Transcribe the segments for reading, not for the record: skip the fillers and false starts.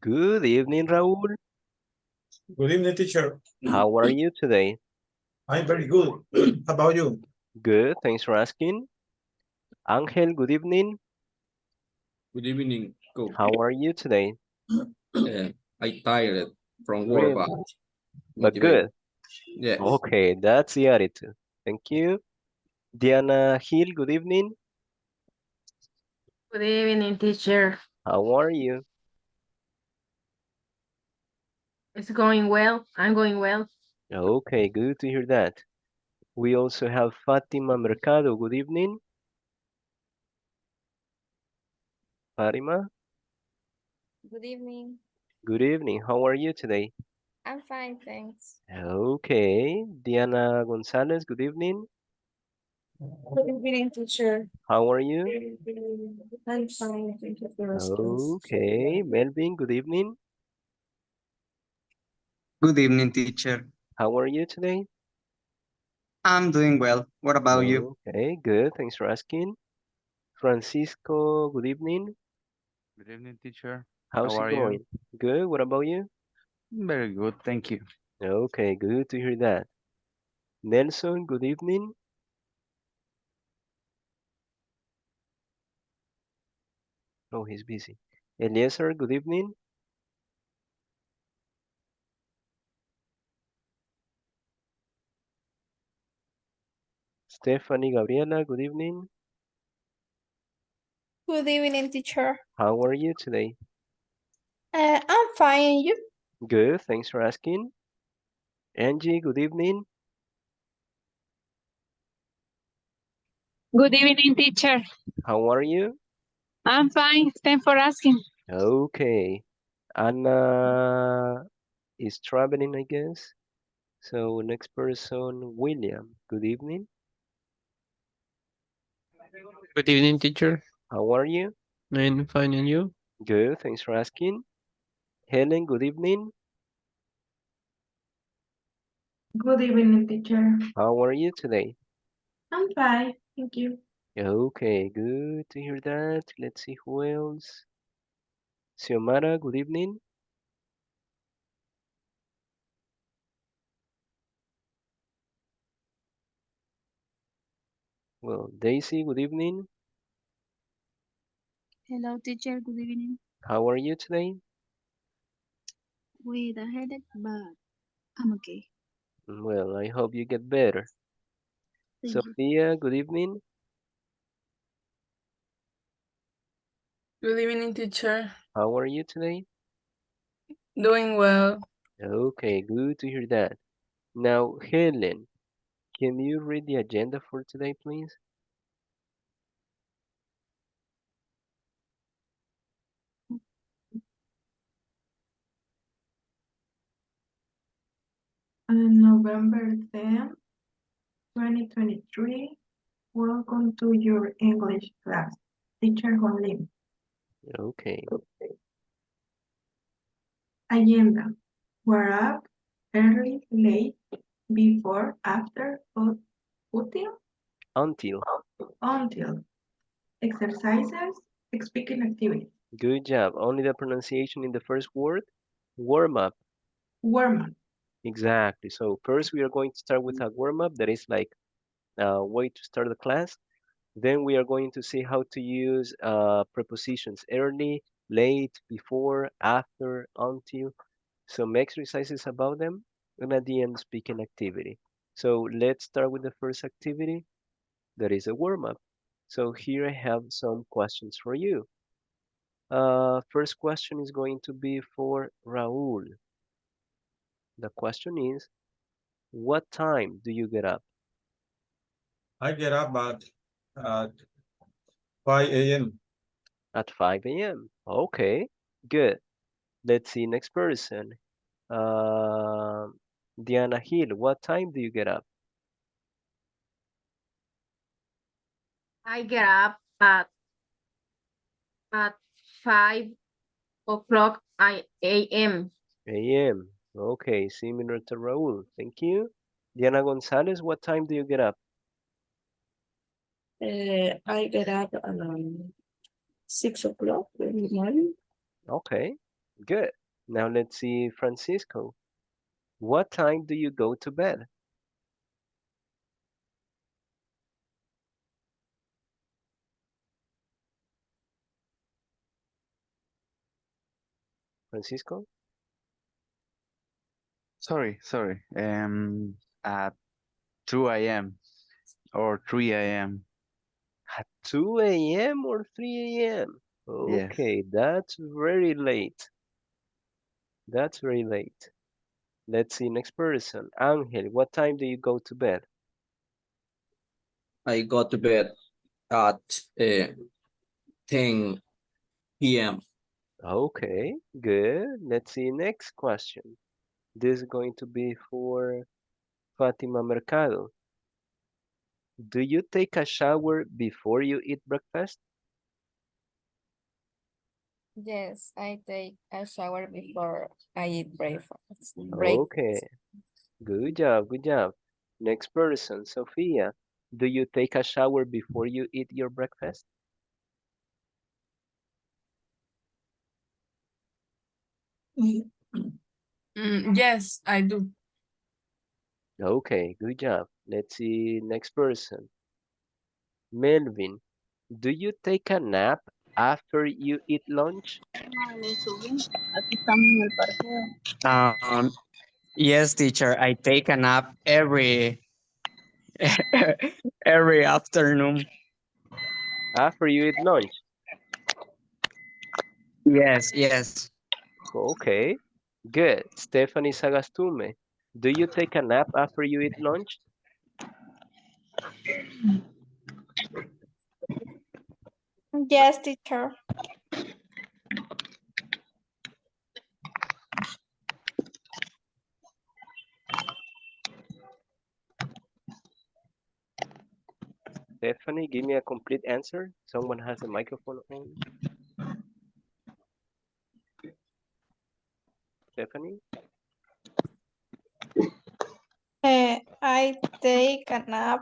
Good evening, Raúl. Good evening, teacher. How are you today? I'm very good. How about you? Good, thanks for asking. Angel, good evening. Good evening, Coach. How are you today? I tired from work, Really? but But motivated. good. Yes. Okay, that's the attitude. Thank you. Diana Hill, good evening. Good evening, teacher. How are you? It's going well. I'm going well. Okay, good to hear that. We also have Fatima Mercado, good evening. Fatima, Good evening. good evening. How are you today? I'm fine, thanks. Okay, Diana Gonzalez, good evening. Good evening, teacher. How are you? I'm fine, thank you for asking. Okay, Melvin, good evening. Good evening, teacher. How are you today? I'm doing well. What about you? Okay, good. Thanks for asking. Francisco, good evening. Good evening, teacher. How How's it are you? going? Good. What about you? Very good, thank you. Okay, good to hear that. Nelson, good evening. Oh, he's busy. Eliezer, good evening. Stephanie, Gabriela, good evening. Good evening, teacher. How are you today? I'm fine, and you? Good. Thanks for asking. Angie, good evening. Good evening, teacher. How are you? I'm fine. Thanks for asking. Okay. Anna is traveling, I guess. So next person, William. Good evening. Good evening, teacher. How are you? I'm fine, and you? Good, thanks for asking. Helen, good evening. Good evening, teacher. How are you today? I'm fine, thank you. Okay, good to hear that. Let's see who else. Xiomara, good evening. Well, Daisy, good evening. Hello, teacher. Good evening. How are you today? With a headache, but I'm okay. Well, I hope you get better. Thank you. Sophia, good evening. Good evening, teacher. How are you today? Doing well. Okay, good to hear that. Now, Helen, can you read the agenda for today, please? On November 10th, 2023, welcome to your English class. Teacher Holly. Okay. Agenda. We're up early, late, before, after, Until. until. Exercises, speaking activities. Good job. Only the pronunciation in the first word. Warm up. Warm up. Exactly. So first we are going to start with a warm up that is like a way to start the class. Then we are going to see how to use prepositions early, late, before, after, until. Some exercises about them, and at the end, speaking activity. So let's start with the first activity that is a warm up. So here I have some questions for you. First question is going to be for Raul. The question is, what time do you get up? I get up at 5 a.m. At 5 a.m. Okay, good. Let's see, next person. Uh, Diana Hill, what time do you get up? I get up at 5 o'clock a.m. A.m. Okay, similar to Raul. Thank you. Diana Gonzalez, what time do you get up? I get up around 6 o'clock in the morning. Okay, Good. Now let's see, Francisco. What time do you go to bed? Francisco? Sorry. At 2 a.m. or 3 a.m. At 2 a.m. or 3 a.m.? Yes. Okay, that's very late. That's very late. Let's see, next person. Angel, what time do you go to bed? I go to bed at 10 p.m. Okay, good. Let's see, next question. This is going to be for Fatima Mercado. Do you take a shower before you eat breakfast? Yes, I take a shower before I eat breakfast. Okay, good job, good job. Next person, Sophia. Do you take a shower before you eat your breakfast? Yes, I do. Okay, good job. Let's see, next person. Melvin, do you take a nap after you eat lunch? Aquí estamos en el parqueo. Yes, teacher. I take a nap every every afternoon. After you eat lunch? Yes. Okay, good. Stephanie Sagastume, do you take a nap after you eat lunch? Yes, teacher. Stephanie, give me a complete answer. Someone has a microphone on. Stephanie? I take a nap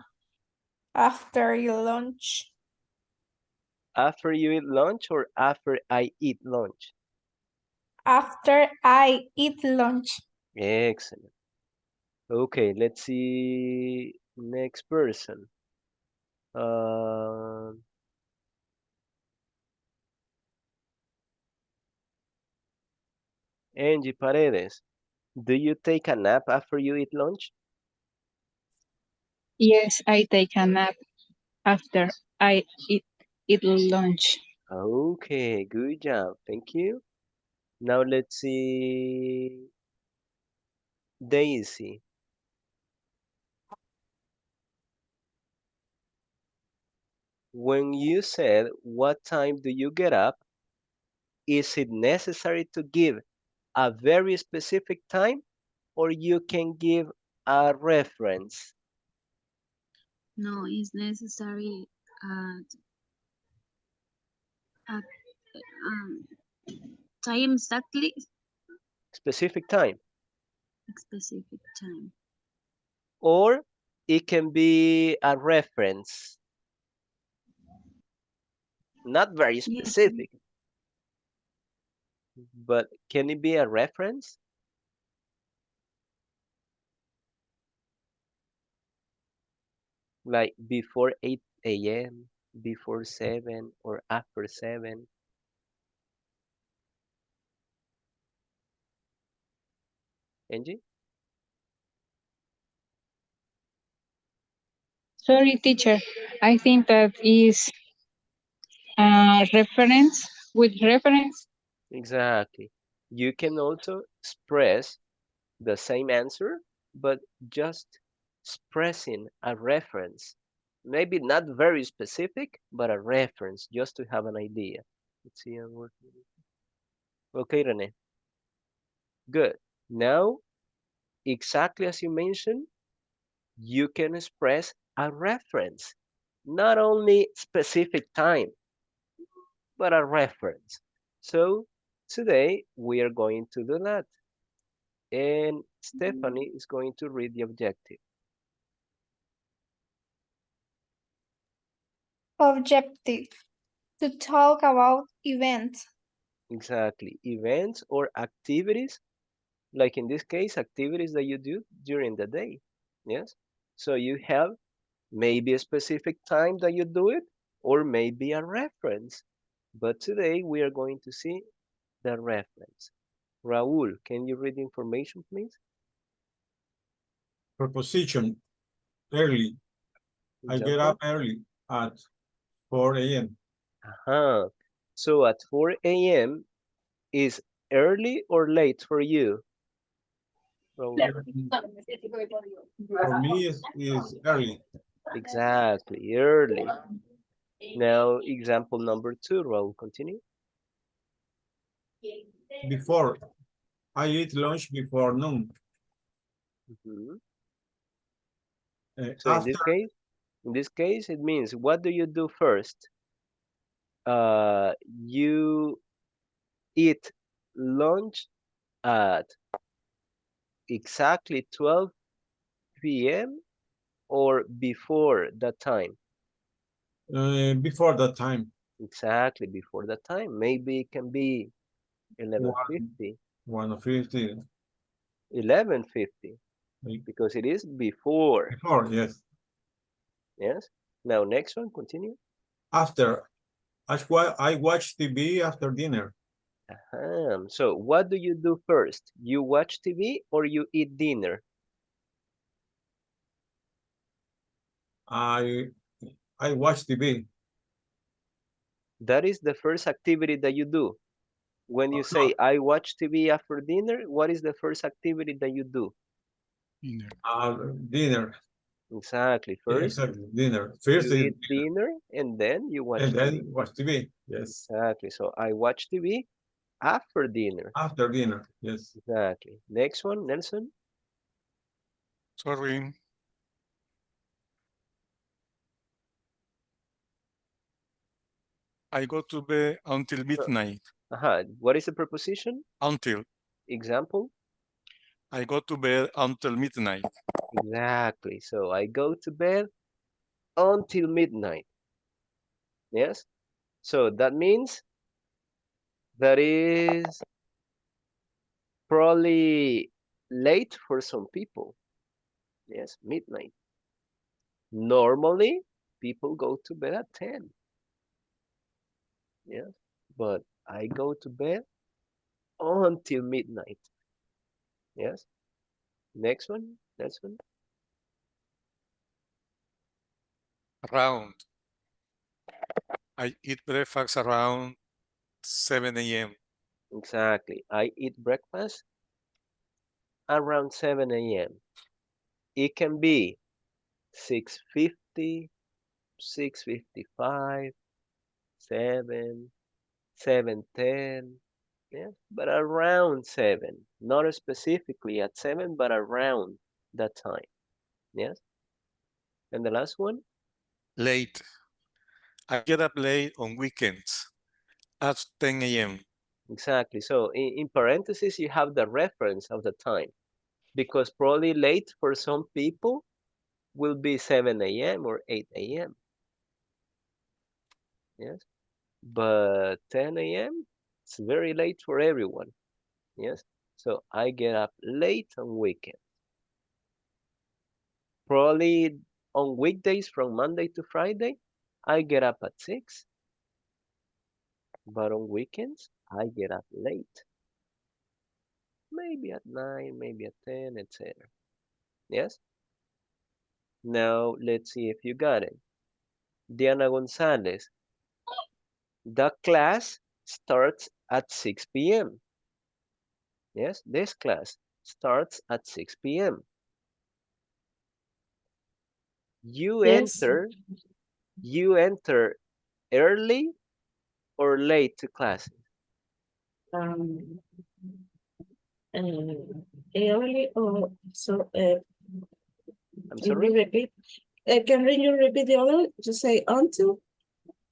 after lunch. After you eat lunch or after I eat lunch? After I eat lunch. Excellent. Okay, let's see. Next person. Angie Paredes, do you take a nap after you eat lunch? Yes, I take a nap after I eat lunch. Okay, good job. Thank you. Now let's see. Daisy. When you said, what time do you get up? Is it necessary to give a very specific time or you can give a reference? No, it's necessary at time exactly, Specific time. specific time. Or it can be a reference. Not very Yes, specific, but can it be a reference? Like before 8 a.m., before 7, or after 7? Angie? Sorry, teacher. I think that is reference with reference. Exactly. You can also express the same answer, but just expressing a reference. Maybe not very specific, but a reference just to have an idea. Let's see. Okay, Rene. Good. Now, exactly as you mentioned, you can express a reference. Not only specific time, but a reference. So today we are going to do that. And Stephanie is going to read the objective. Objective. To talk about events. Exactly. Events or activities, like in this case, activities that you do during the day. Yes. So you have maybe a specific time that you do it, or maybe a reference. But today we are going to see the reference. Raul, can you read the information, please? Preposition, early. I get Example. up early at 4 a.m. Uh-huh. So at 4 a.m. is early or late for you, Raul? For me, is early. Exactly, early. Now, example number 2, Raul, continue. Before. I eat lunch before noon. Mhm. So After. in this case, it means what do you do first? You eat lunch at exactly 12 p.m. or before that time? Before that time. Exactly before that time. Maybe it can be 11:50. 1:50. 11:50 because it is before. Before, yes. Yes. Now next one, continue. After. I watch TV after dinner. So what do you do first? You watch TV or you eat dinner? I watch TV. That is the first activity that you do. When you No, say I watch TV after dinner, what is the first activity that you do? Dinner. Exactly. Yeah, First, exactly. Dinner. First you is eat dinner and then you watch and TV. then watch TV. Yes. Exactly. So I watch TV after dinner. After dinner. Yes. Exactly. Next one, Nelson. Sorry. I go to bed until midnight. What is the preposition? Until. Example? I go to bed until midnight. Exactly. So I go to bed until midnight. Yes? So that means that is probably late for some people. Yes, midnight. Normally, people go to bed at 10. Yes, but I go to bed until midnight. Yes. Next one. Next one. Around. I eat breakfast around 7 a.m. Exactly. I eat breakfast around 7 a.m. It can be 6:50, 6:55, 7, 7:10. Yeah, but around 7. Not specifically at 7, but around that time. Yes. And the last one? Late. I get up late on weekends at 10 a.m. Exactly. So in parentheses, you have the reference of the time because probably late for some people will be 7 a.m. or 8 a.m. Yes. But 10 a.m. it's very late for everyone. Yes. So I get up late on weekends. Probably on weekdays from Monday to Friday, I get up at 6. But on weekends, I get up late. Maybe at 9, maybe at 10, etc. Yes? Now, let's see if you got it. Diana Gonzalez, the class starts at 6 p.m. Yes, this class starts at 6 p.m. You Yes. enter early or late to classes? Um, early or so. I'm Can you sorry? repeat? Can you repeat the other? To say until?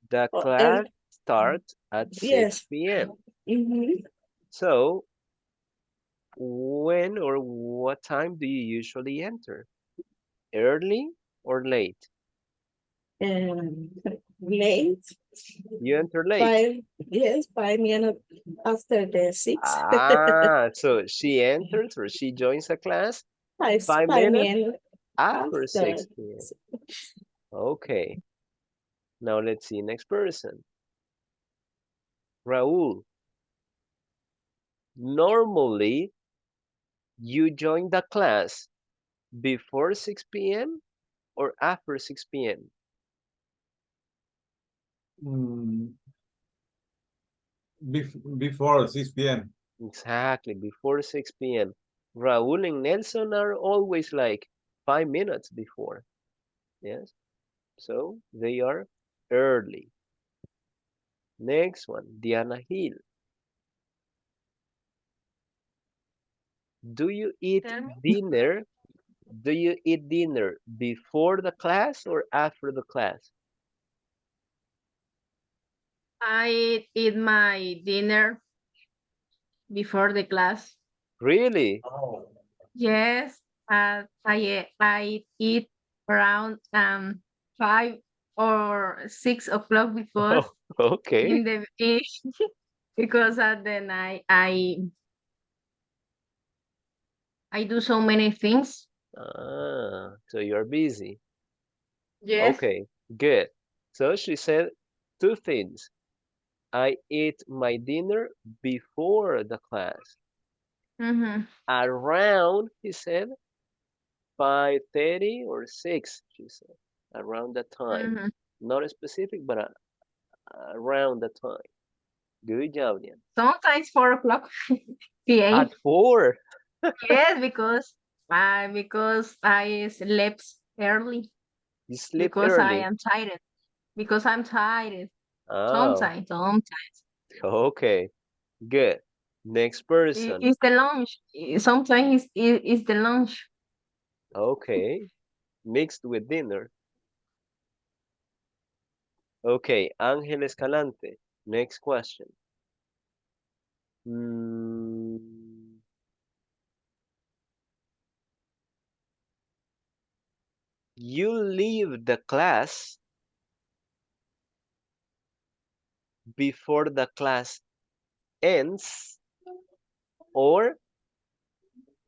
The Or class starts at 6 yes. p.m. Mm-hmm. So, when or what time do you usually enter? Early or late? Late. You enter late. 5 minutes after the 6. Ah, so she enters or she joins a class 5 5 minutes minutes after after. 6 p.m. Okay. Now let's see next person. Raul. Normally, you join the class before 6 p.m. or after 6 p.m.? Before 6 p.m. Exactly, before 6 p.m. Raul and Nelson are always like 5 minutes before. Yes, so they are early. Next one, Diana Hill. Do you eat Tell me. dinner? Do you eat dinner before the class or after the class? I eat my dinner before the class. Really? Yes, I eat around 5 or 6 o'clock because Oh, okay. in the because at the night I do so many things. Ah, so you're busy. Yes. Okay, good. So she said two things. I eat my dinner before the class. Mm-hmm. Around, he said, 5:30 or 6, she said. Around that time. Mm-hmm. Not specific, but around that time. Good job, Diane. Sometimes 4 o'clock p.m. At 4. Yes, because I slept early You sleep because I early. am tired. Because I'm tired. Oh, Sometimes. okay. Good. Next person. It's the lunch. Sometimes it's the lunch. Okay. Mixed with dinner. Okay. Ángel Escalante. Next question. Mm, you leave the class before the class ends or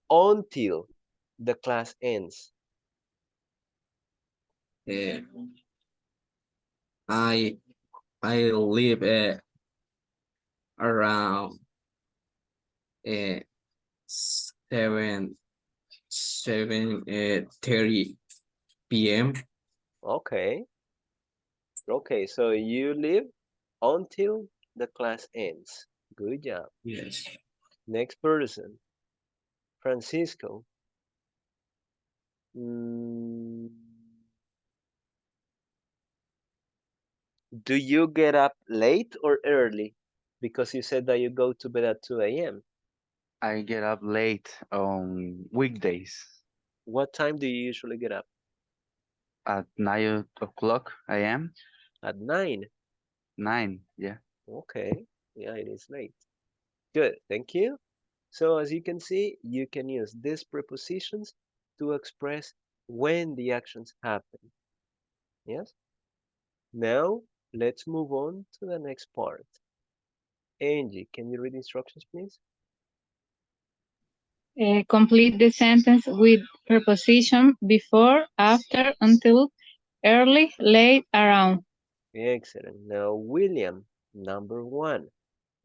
until the class ends. Uh, I live around 7:30 p.m. Okay. Okay, so you leave until the class ends. Good job. Yes. Next person. Francisco. Mm, do you get up late or early? Because you said that you go to bed at 2 a.m. I get up late on weekdays What time do you usually get up? at 9 o'clock a.m. At 9. 9, yeah. Okay. Yeah, it is late. Good. Thank you. So as you can see, you can use these prepositions to express when the actions happen. Yes? Now, let's move on to the next part. Angie, can you read instructions, please? Complete the sentence with preposition before, after, until, early, late, around. Excellent. Now, William, number 1.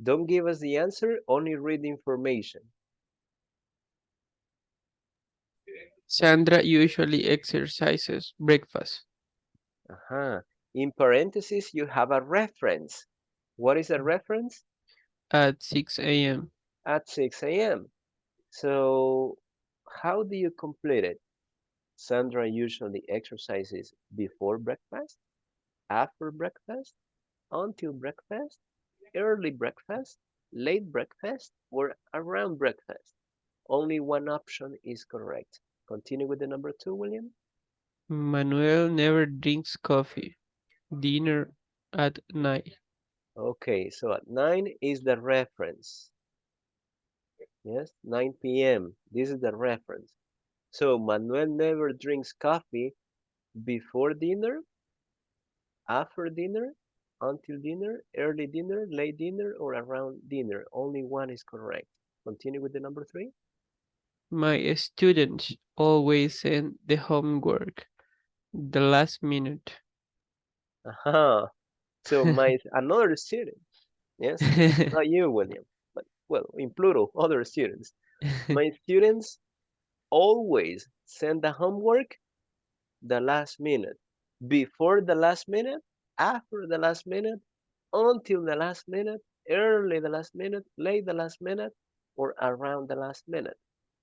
Don't give us the answer, only read the information. Sandra usually exercises breakfast In parentheses, you have a reference. What is a reference? at 6 a.m. At 6 a.m. So, how do you complete it? Sandra usually exercises before breakfast, after breakfast, until breakfast, early breakfast, late breakfast, or around breakfast. Only one option is correct. Continue with the number 2, William. Manuel never drinks coffee. Dinner at 9. Okay, so at 9 is the reference. Yes, 9 p.m. This is the reference. So Manuel never drinks coffee before dinner, after dinner, Until dinner, early dinner, late dinner, or around dinner. Only one is correct. Continue with the number 3. My students always send the homework the last minute. Aha. So my another student. Yes, it's not you, William, but well, in plural, other students. My students always send the homework the last minute, before the last minute, after the last minute, until the last minute, early the last minute, late the last minute, or around the last minute.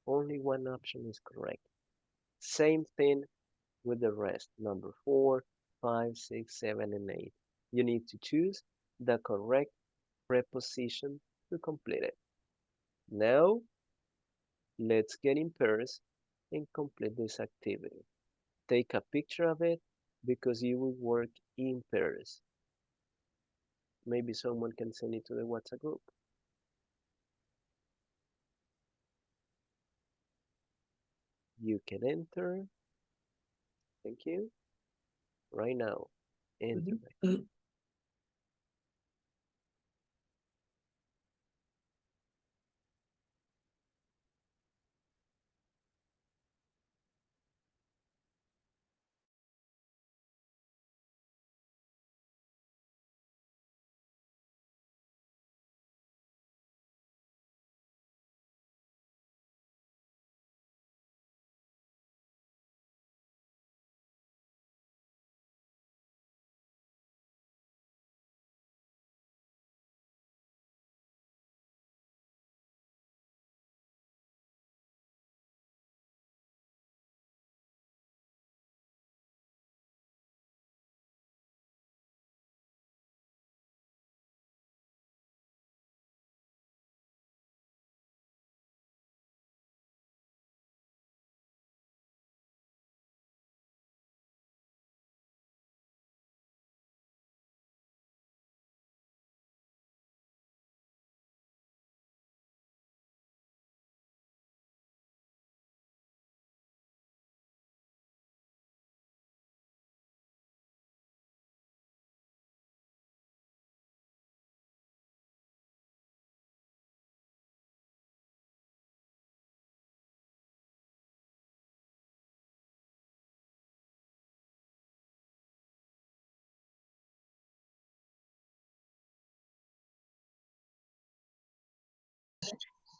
Only one option is correct. Same thing with the rest. Number 4, 5, 6, 7, and 8. You need to choose the correct preposition to complete it. Now, let's get in pairs and complete this activity. Take a picture of it because you will work in pairs. Maybe someone can send it to the WhatsApp group. You can enter. Thank you. Right now. Enter.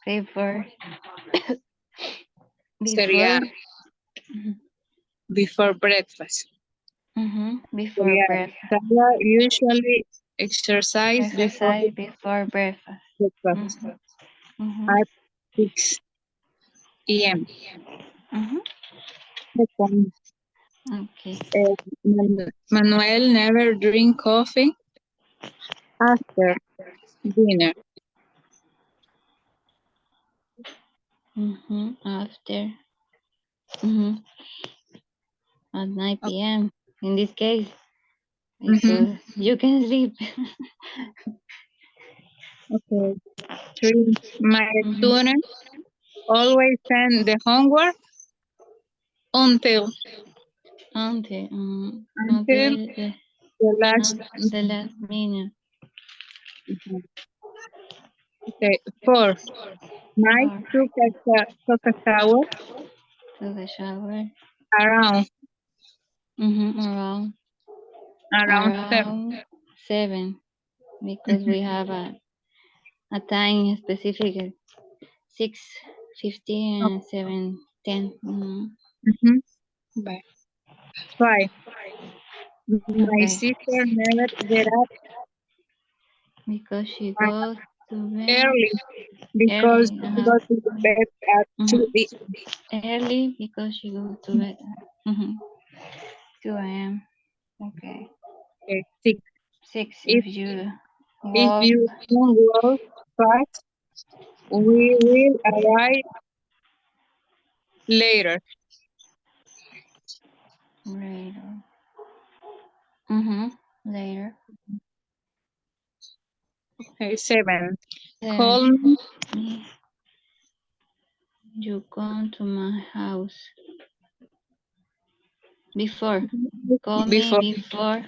Before, Sería before, before breakfast. before Sería breakfast. Sarah usually exercise before Exercise before breakfast. breakfast Mm-hmm. at 6 a.m. Second, Okay. Manuel never drink coffee after dinner. After. At 9 p.m. In this case, because you can sleep. Okay. 3. My student always send the homework until Until the last. the last minute. Okay. 4. Mike Or took a shower to the shower. around Around around 7. 7, because we have a time specific 6:15 and 7:10. Bye. 5. My Okay. sister never get up Because she goes to bed early because early. she goes to bed at 2 Early because she goes to bed at 2 a.m. Okay. 6. 6 If if you if walk you don't walk fast, we will arrive later. later. Later. Okay. 7. Then Call me you come to my house before. Call me before before.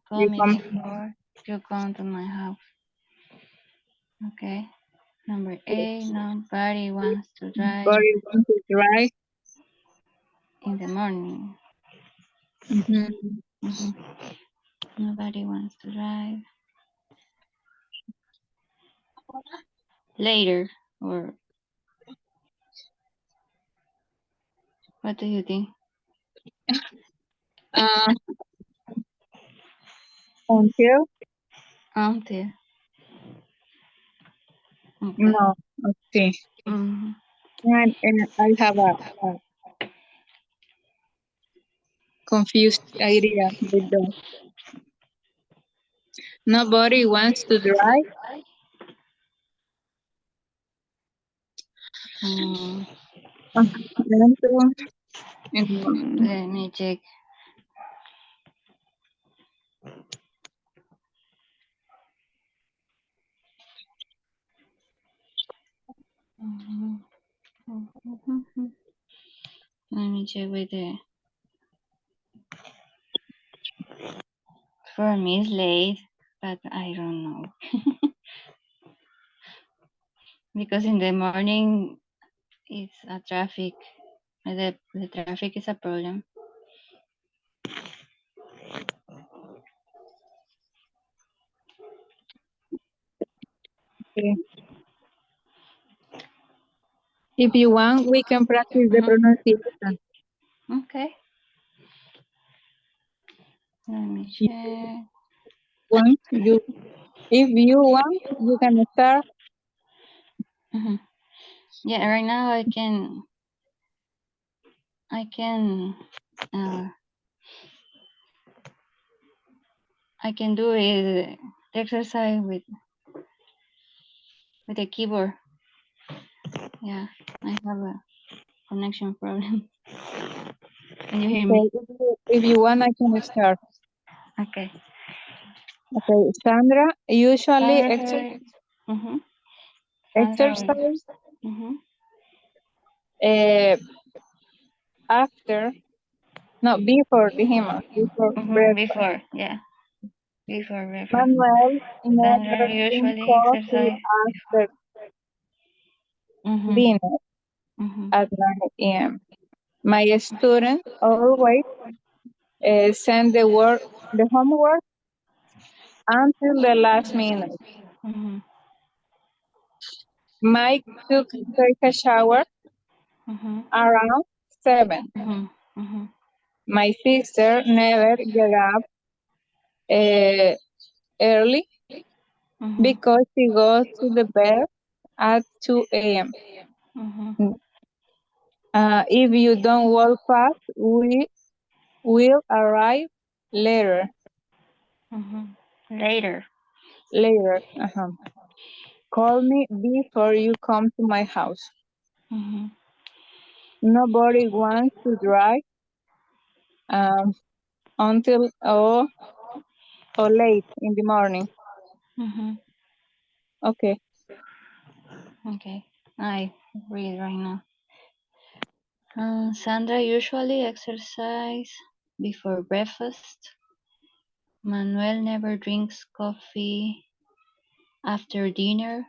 Call you me come before You come to my house. Okay. Number 8, nobody wants to drive Nobody wants to drive. in the morning. Mhm. Mhm. Nobody wants to drive later, or what do you think? Uh, until Until. Okay. no, okay. Mhm. And I have a confused idea with that. Nobody wants to drive. Mm, Until in the morning. let me check. Mhm. Mhm. Let me check with the. For me, it's late, but I don't know because in the morning it's a traffic. The traffic is a problem. Okay. If you want, we can practice the Mhm. pronunciation. Okay. Let me If check. if you want, you can start. Mhm. Yeah, right now I can uh, do it exercise with the keyboard. Yeah, I have a connection problem. Can you hear Okay. me? If you want, I can start. Okay. Okay. Sandra usually Sandra. Mm-hmm. Sandra. exercise Mm-hmm. uh, after, no, before the before Mm-hmm. breakfast. Before, yeah, before breakfast. Manuel Sandra never drink usually coffee exercise. after Mm-hmm. dinner Mm-hmm. at 9 a.m. My students always send the homework until the last minute. Mm-hmm. Mike took take a shower Mm-hmm. around 7. Mm-hmm. Mm-hmm. My sister never get up uh, early Mm-hmm. because she goes to the bed at 2 a.m. Mm-hmm. If you don't walk fast, we will arrive later. Mm-hmm. Later. Later. Call me before you come to my house. Mm-hmm. Nobody wants to drive until or late in the morning. Mm-hmm. Okay. Okay. I read right now. Sandra usually exercise before breakfast. Manuel never drinks coffee after dinner.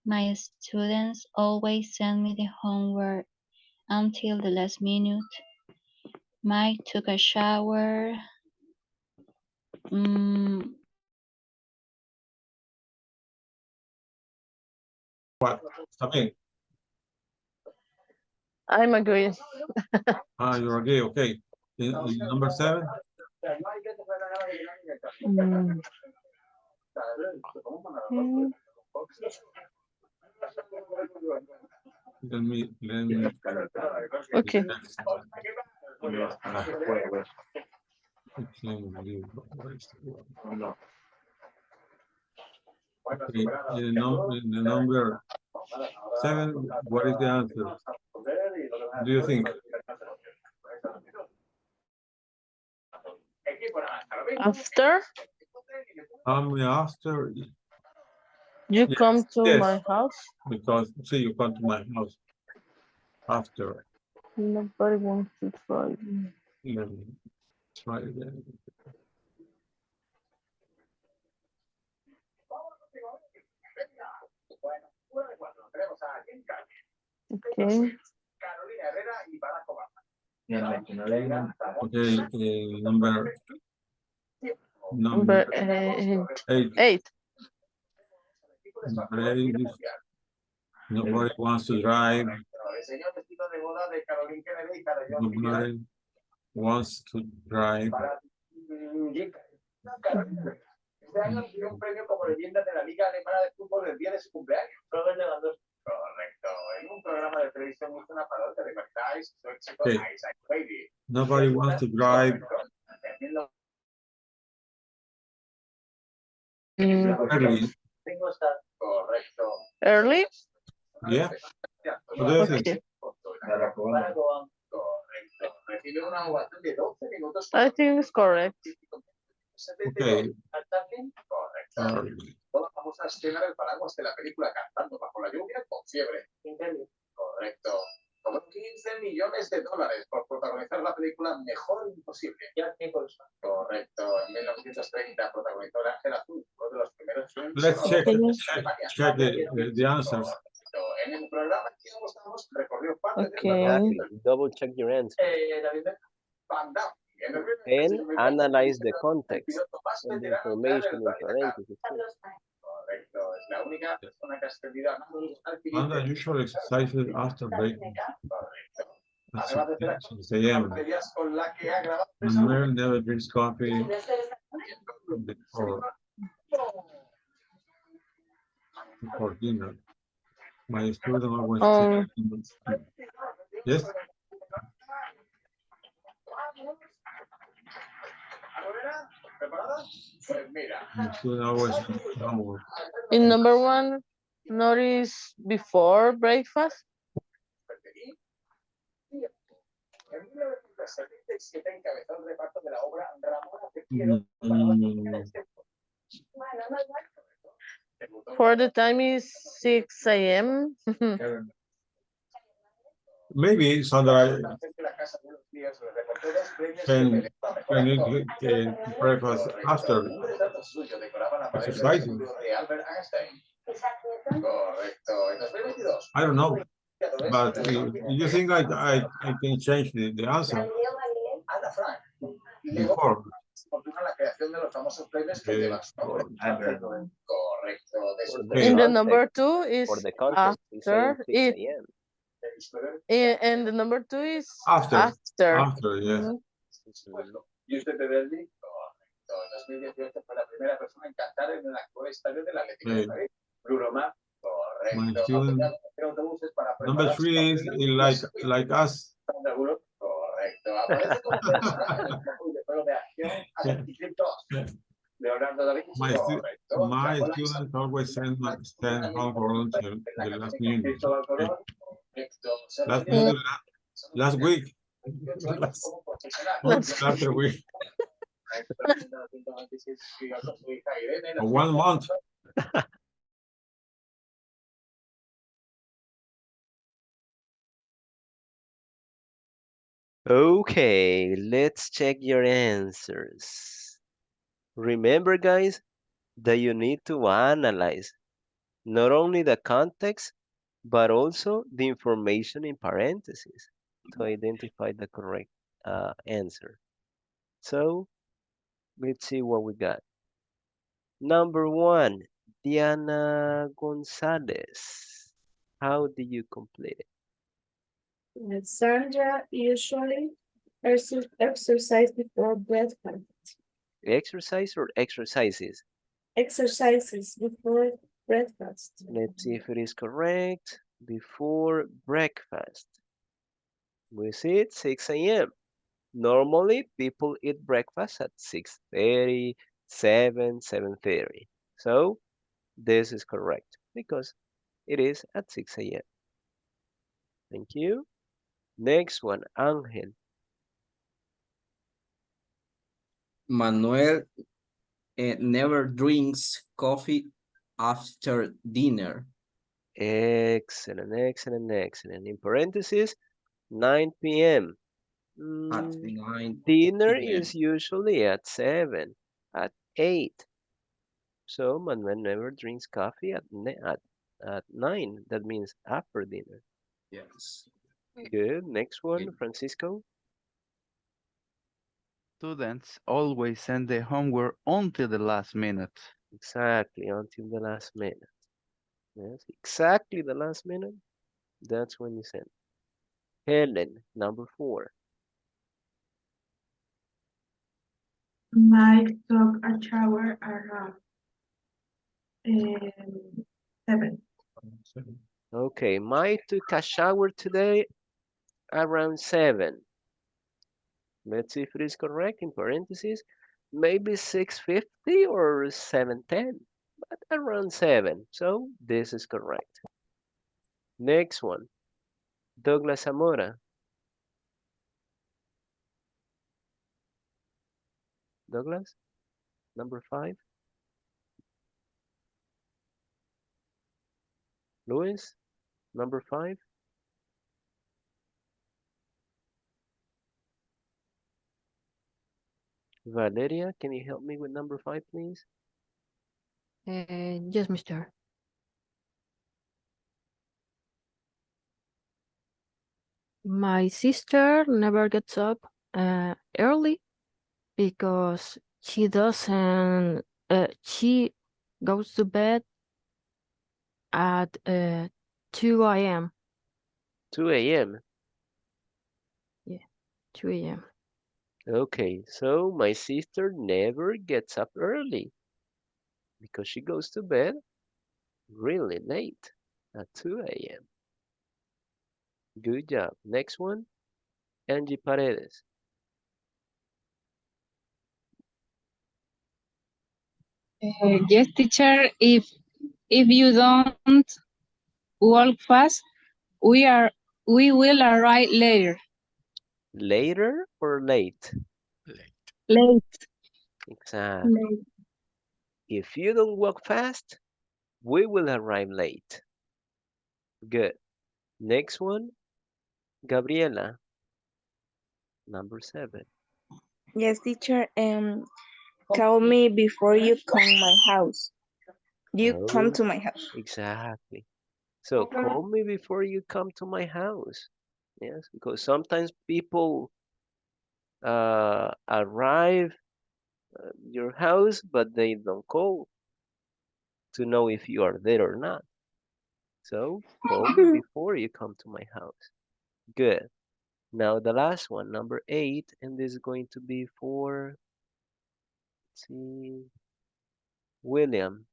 My students always send me the homework until the last minute. Mike took a shower. Mm, What? También. I'm agree. You're gay, okay. In number 7, Mm. let me. Okay. Okay, in the number 7, what is the answer? Do you think? After How many after? you Yes, come to yes. my house, Because see, you come to my house after. nobody wants to try. Let me try again. Okay. Okay, number Number eight. 8. Number eight is nobody wants to drive. Nobody wants to drive. Un premio como leyenda de la Liga Alemana de Fútbol el día de su cumpleaños. Correcto. En un programa de televisión hizo una parodia de McDice, su éxito Okay. Isaac Baby. Nobody wants to drive. Early. Correcto. Early? Yeah. What do you think? Okay. Correcto. Recibe una ovación de 12 minutos. I think it's correct. Okay. Correcto. Toda la famosa escena del paraguas de la película Cantando bajo la lluvia con fiebre. Correcto. Cobró 15 millones de dólares por protagonizar la película Mejor Imposible. Correcto. En 1930 protagonizó El Ángel Azul, uno de los primeros films. Let's check the answers. Correcto. En el programa que estamos recorrió parte Okay. del Exactly. Double check your answer. David Van Damme. And analyze the context and the information in parentheses. Correcto. Es la única persona que ha ascendido a mando al Under usual exercises after breaking. Correcto. At Además de ser 6 a.m. con la que ha grabado Manuel never drinks coffee before dinner. My student always yes. ¿Preparada? Pues mira. My student always homework. In number 1, notice before breakfast. En 1977 encabezó el reparto de la obra Ramona te Mm, For the time is 6 a.m. Maybe Sandra can you breakfast after exercising. I don't know, but you think I can change the answer before. La creación de los famosos premios que llevas. Correcto. In the number 2 is For the context, it's saying after 6 it. a.m. And the number 2 is After, after. yes. ¿Y usted te Correcto. En 2018 fue la primera persona en cantar en el actual estadio del Atlético de Madrid. Bruno Mars. My Correcto. student, Autobuses para number 3 is like us. Correcto. Aparece como personaje en el juego de acción Assassin's Creed 2. Leonardo da Vinci. My students always send home for lunch the last minute. Last week. Last week. Or 1 month. Okay, let's check your answers. Remember, guys, that you need to analyze not only the context, but also the information in parentheses to identify the correct answer. So, let's see what we got. Number 1, Diana Gonzalez. How do you complete it? Sandra usually exercise before breakfast. Exercise or exercises? Exercises before breakfast. Let's see if it is correct. Before breakfast. We see it 6 a.m. Normally, people eat breakfast at 6:30, 7:30. So, this is correct because it is at 6 a.m. Thank you. Next one, Ángel. Manuel never drinks coffee after dinner. Excellent, excellent, excellent. In parentheses, 9 p.m. At 9 Dinner p.m. is usually at 7, at 8. So Manuel never drinks coffee at at 9. That means after dinner. Yes. Good. Next one, Francisco. Students always send their homework until the last minute. Exactly, until the last minute. Yes, exactly the last minute. That's when you send. Helen, number 4. Mike took a shower around 7. Okay, Mike took a shower today around 7. Let's see if it is correct in parentheses. Maybe 6:50 or 7:10, but around 7. So this is correct. Next one, Douglas Zamora. Douglas, number 5. Luis, number 5. Valeria, can you help me with number 5, please? Yes, mister. My sister never gets up early because she doesn't, she goes to bed at 2 a.m. 2 a.m. Yeah, 2 a.m. Okay, so my sister never gets up early because she goes to bed really late at 2 a.m. Good job. Next one, Angie Paredes. Yes, teacher, if you don't walk fast, we are we will arrive later. Later or late? Late. Exactly. If you don't walk fast, we will arrive late. Good. Next one, Gabriela, number 7. Yes, teacher. Call me before you come my house. You come Oh, to my house. exactly. So call me before you come to my house. Yes, because sometimes people arrive at your house, but they don't call to know if you are there or not. So call me before you come to my house. Good. Now the last one, number 8, and this is going to be for, let's see, William.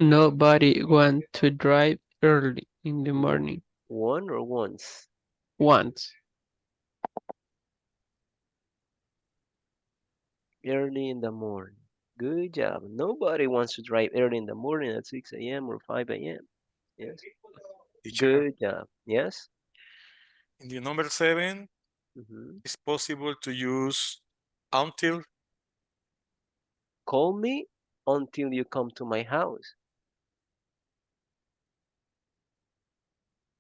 Nobody want to drive early in the morning. One or once? Once. Early in the morning. Good job. Nobody wants to drive early in the morning at 6 a.m. or 5 a.m. Yes. Teacher, Good job. Yes. in the number 7, it's possible to use until. Call me until you come to my house.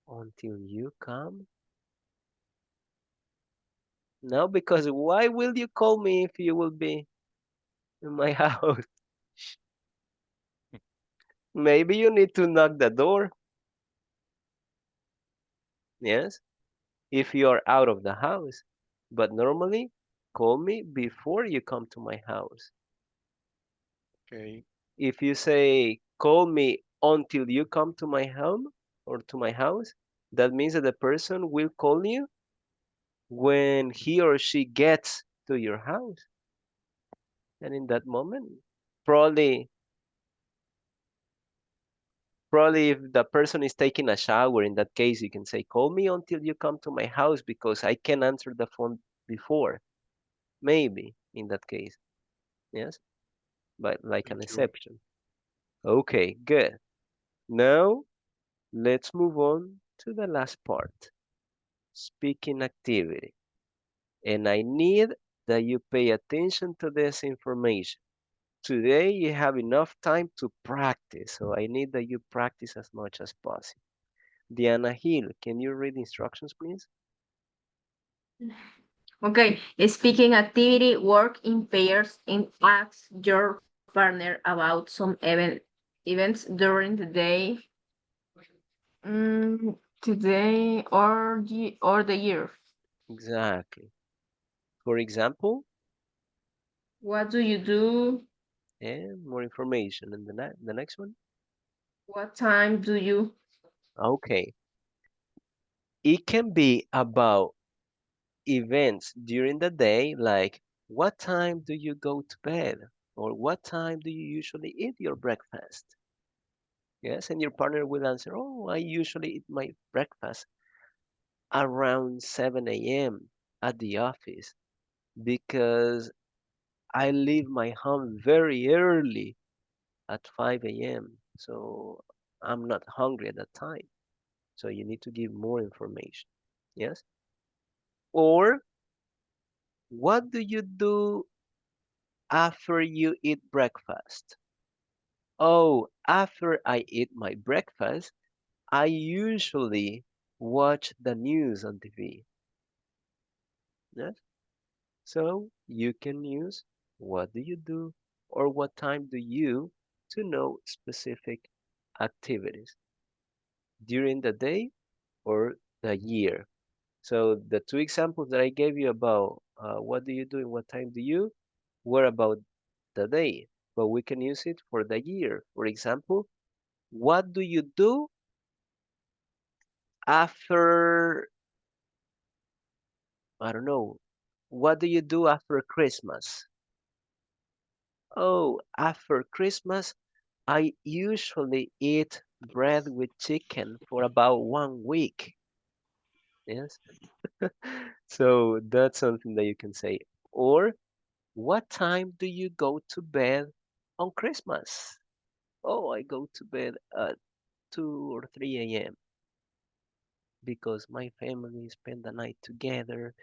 Until you come? No, because why will you call me if you will be in my house? Maybe you need to knock the door. Yes. If you are out of the house. But normally, call me before you come to my house. Okay. If you say, call me until you come to my home or to my house, that means that the person will call you when he or she gets to your house. And in that moment, probably if the person is taking a shower, in that case, you can say, call me until you come to my house because I can answer the phone before. Maybe in that case. Yes. But like an Thank you. exception. Okay, good. Now let's move on to the last part. Speaking activity. And I need that you pay attention to this information. Today you have enough time to practice, so I need that you practice as much as possible. Diana Hill, can you read instructions, please? Okay, speaking activity, work in pairs and ask your partner about some events during the day, today or the year. Exactly. For example, What do you do? and more information. And the next one. What time do you? Okay. It can be about events during the day, like what time do you go to bed? Or what time do you usually eat your breakfast? Yes, and your partner will answer, oh, I usually eat my breakfast around 7 a.m. at the office because I leave my home very early at 5 a.m. So I'm not hungry at that time. So you need to give more information. Yes? Or what do you do after you eat breakfast? Oh, after I eat my breakfast, I usually watch the news on TV. Yes? So you can use what do you do or what time do you to know specific activities during the day or the year. So the two examples that I gave you about what do you do and what time do you were about the day, but we can use it for the year. For example, what do you do after, I don't know, what do you do after Christmas? Oh, after Christmas, I usually eat bread with chicken for about 1 week. Yes. So that's something that you can say. Or what time do you go to bed on Christmas? Oh, I go to bed at 2 or 3 a.m. because my family spend the night together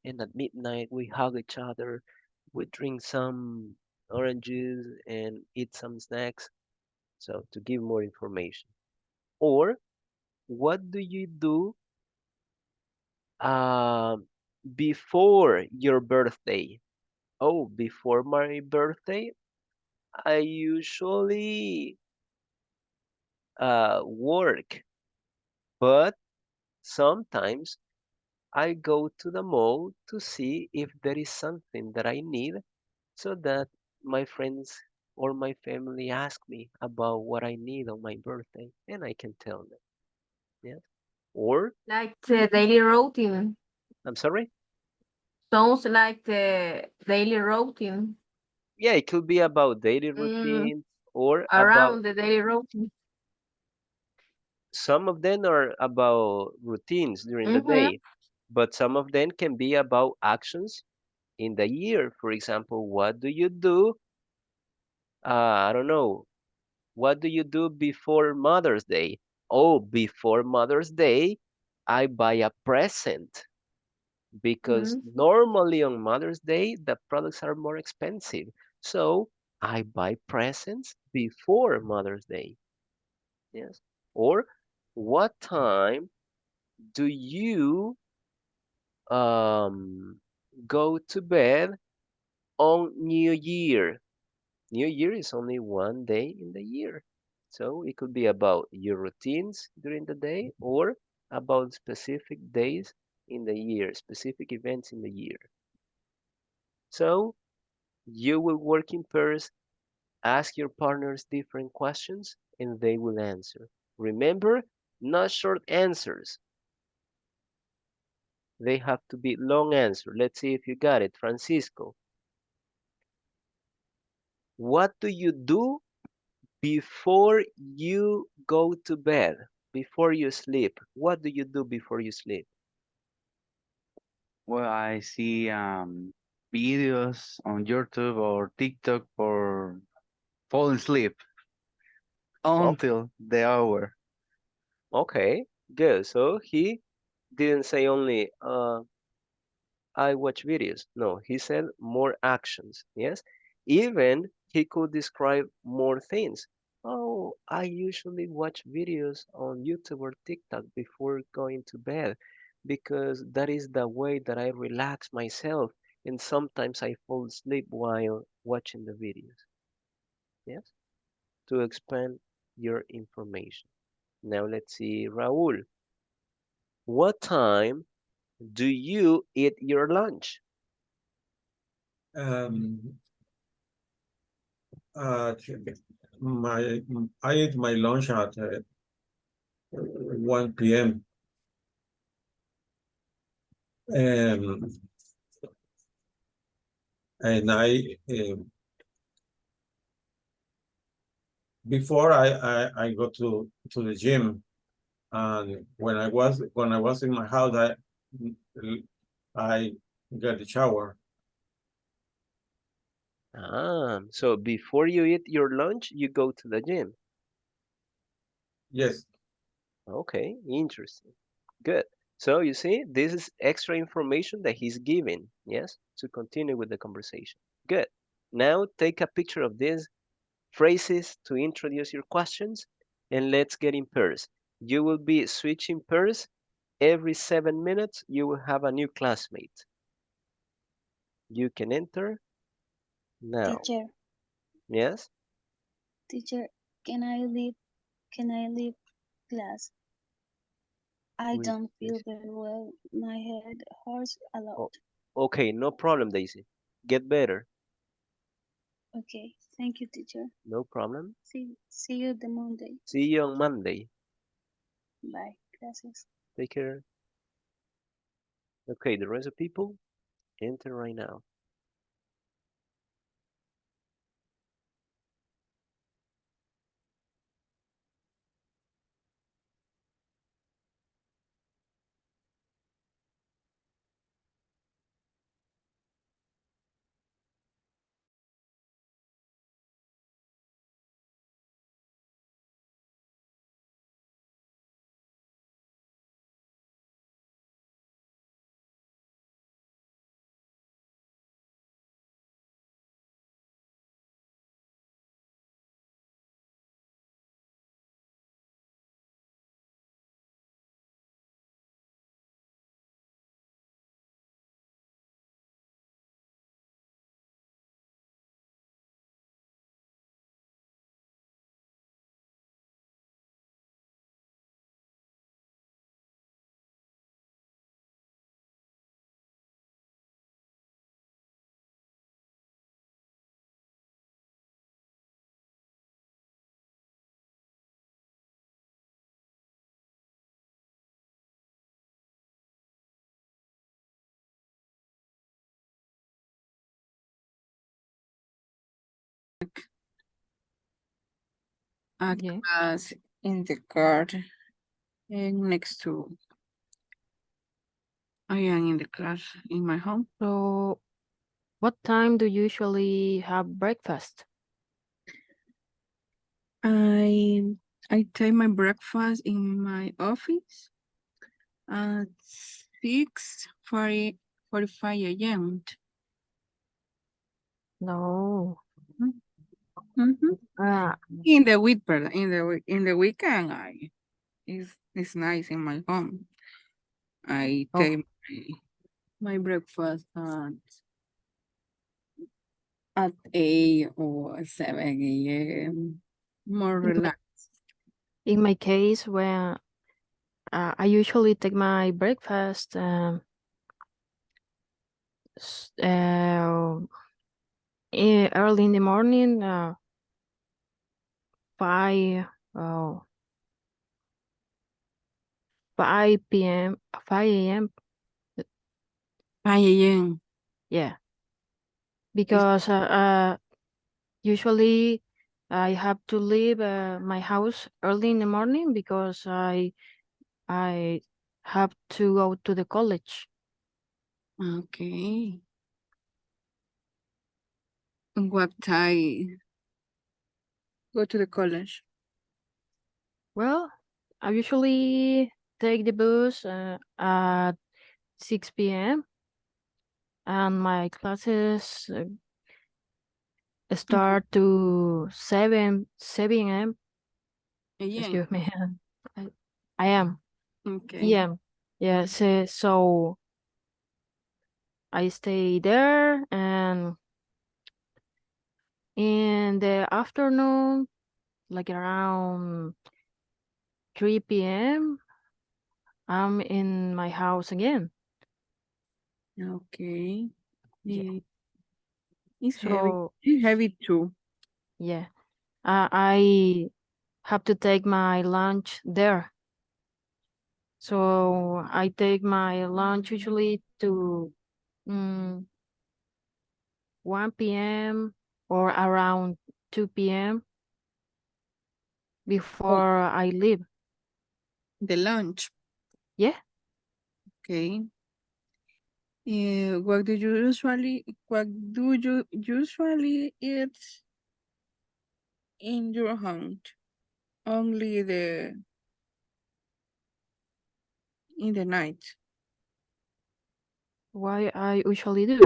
and at midnight we hug each other, we drink some oranges and eat some snacks. So to give more information. Or what do you do um, before your birthday? Oh, before my birthday, I usually work, but sometimes I go to the mall to see if there is something that I need so that my friends or my family ask me about what I need on my birthday and I can tell them. Yes. Or, Like the daily routine. I'm sorry? Sounds like the daily routine. Yeah, it could be about daily Mm, routines or about around the daily routine. some of them are about routines during the Mm-hmm. day, but some of them can be about actions in the year. For example, what do you do? I don't know. What do you do before Mother's Day? Oh, before Mother's Day, I buy a present because Mm-hmm. normally on Mother's Day, the products are more expensive. So I buy presents before Mother's Day. Yes. Or what time do you um, go to bed on New Year? New Year is only one day in the year. So it could be about your routines during the day or about specific days in the year, specific events in the year. So you will work in pairs, ask your partners different questions, and they will answer. Remember, not short answers. They have to be long answers. Let's see if you got it. Francisco, what do you do before you go to bed? Before you sleep? What do you do before you sleep? Well, I see videos on YouTube or TikTok for fall asleep Oh, until the hour. okay, good. So he didn't say only I watch videos. No, he said more actions. Yes. Even he could describe more things. Oh, I usually watch videos on YouTube or TikTok before going to bed because that is the way that I relax myself. And sometimes I fall asleep while watching the videos. Yes, to expand your information. Now let's see, Raul. What time do you eat your lunch? Um, uh, my I eat my lunch at 1 p.m. Um, and before I go to the gym, and when I was in my house, I get the shower. So before you eat your lunch, you go to the gym. Yes. Okay, interesting. Good. So you see, this is extra information that he's giving, yes, to continue with the conversation. Good. Now take a picture of these phrases to introduce your questions, and let's get in pairs. You will be switching pairs. Every 7 minutes, you will have a new classmate. You can enter now. Teacher, Yes? teacher, can I leave? Can I leave class? I We, don't feel very well. My head hurts a lot. oh, okay, no problem, Daisy. Get better. Okay, thank you, teacher. No problem. See you the Monday. See you on Monday. Bye. Gracias. Take care. Okay, the rest of people, enter right now. A Yeah. class in the car next to. I am in the class in my home. So, what time do you usually have breakfast? I I take my breakfast in my office at 6:45 a.m. No. Mhm. Ah, In the week, in the weekend, it's nice in my home. I oh, take my breakfast at 8 or 7 a.m. More in my, relaxed. in my case, when I usually take my breakfast early in the morning, 5, oh, 5 p.m., 5 a.m. 5 a.m. Yeah, because usually I have to leave my house early in the morning because I have to go to the college. Okay. And what time go to the college? Well, I usually take the bus at 6 p.m. and my classes start to 7 a.m. A.m. Excuse me. I, I am. Okay. Yeah. Yes. So I stay there, and In the afternoon, like around 3 p.m., I'm in my house again. Okay. Yeah. It's heavy. So, It's heavy too. yeah, I have to take my lunch there. So I take my lunch usually to mm, 1 p.m. or around 2 p.m. Oh, before I leave. the lunch. Yeah. Okay. What do you usually eat in your home? Only in the night. Why I usually do.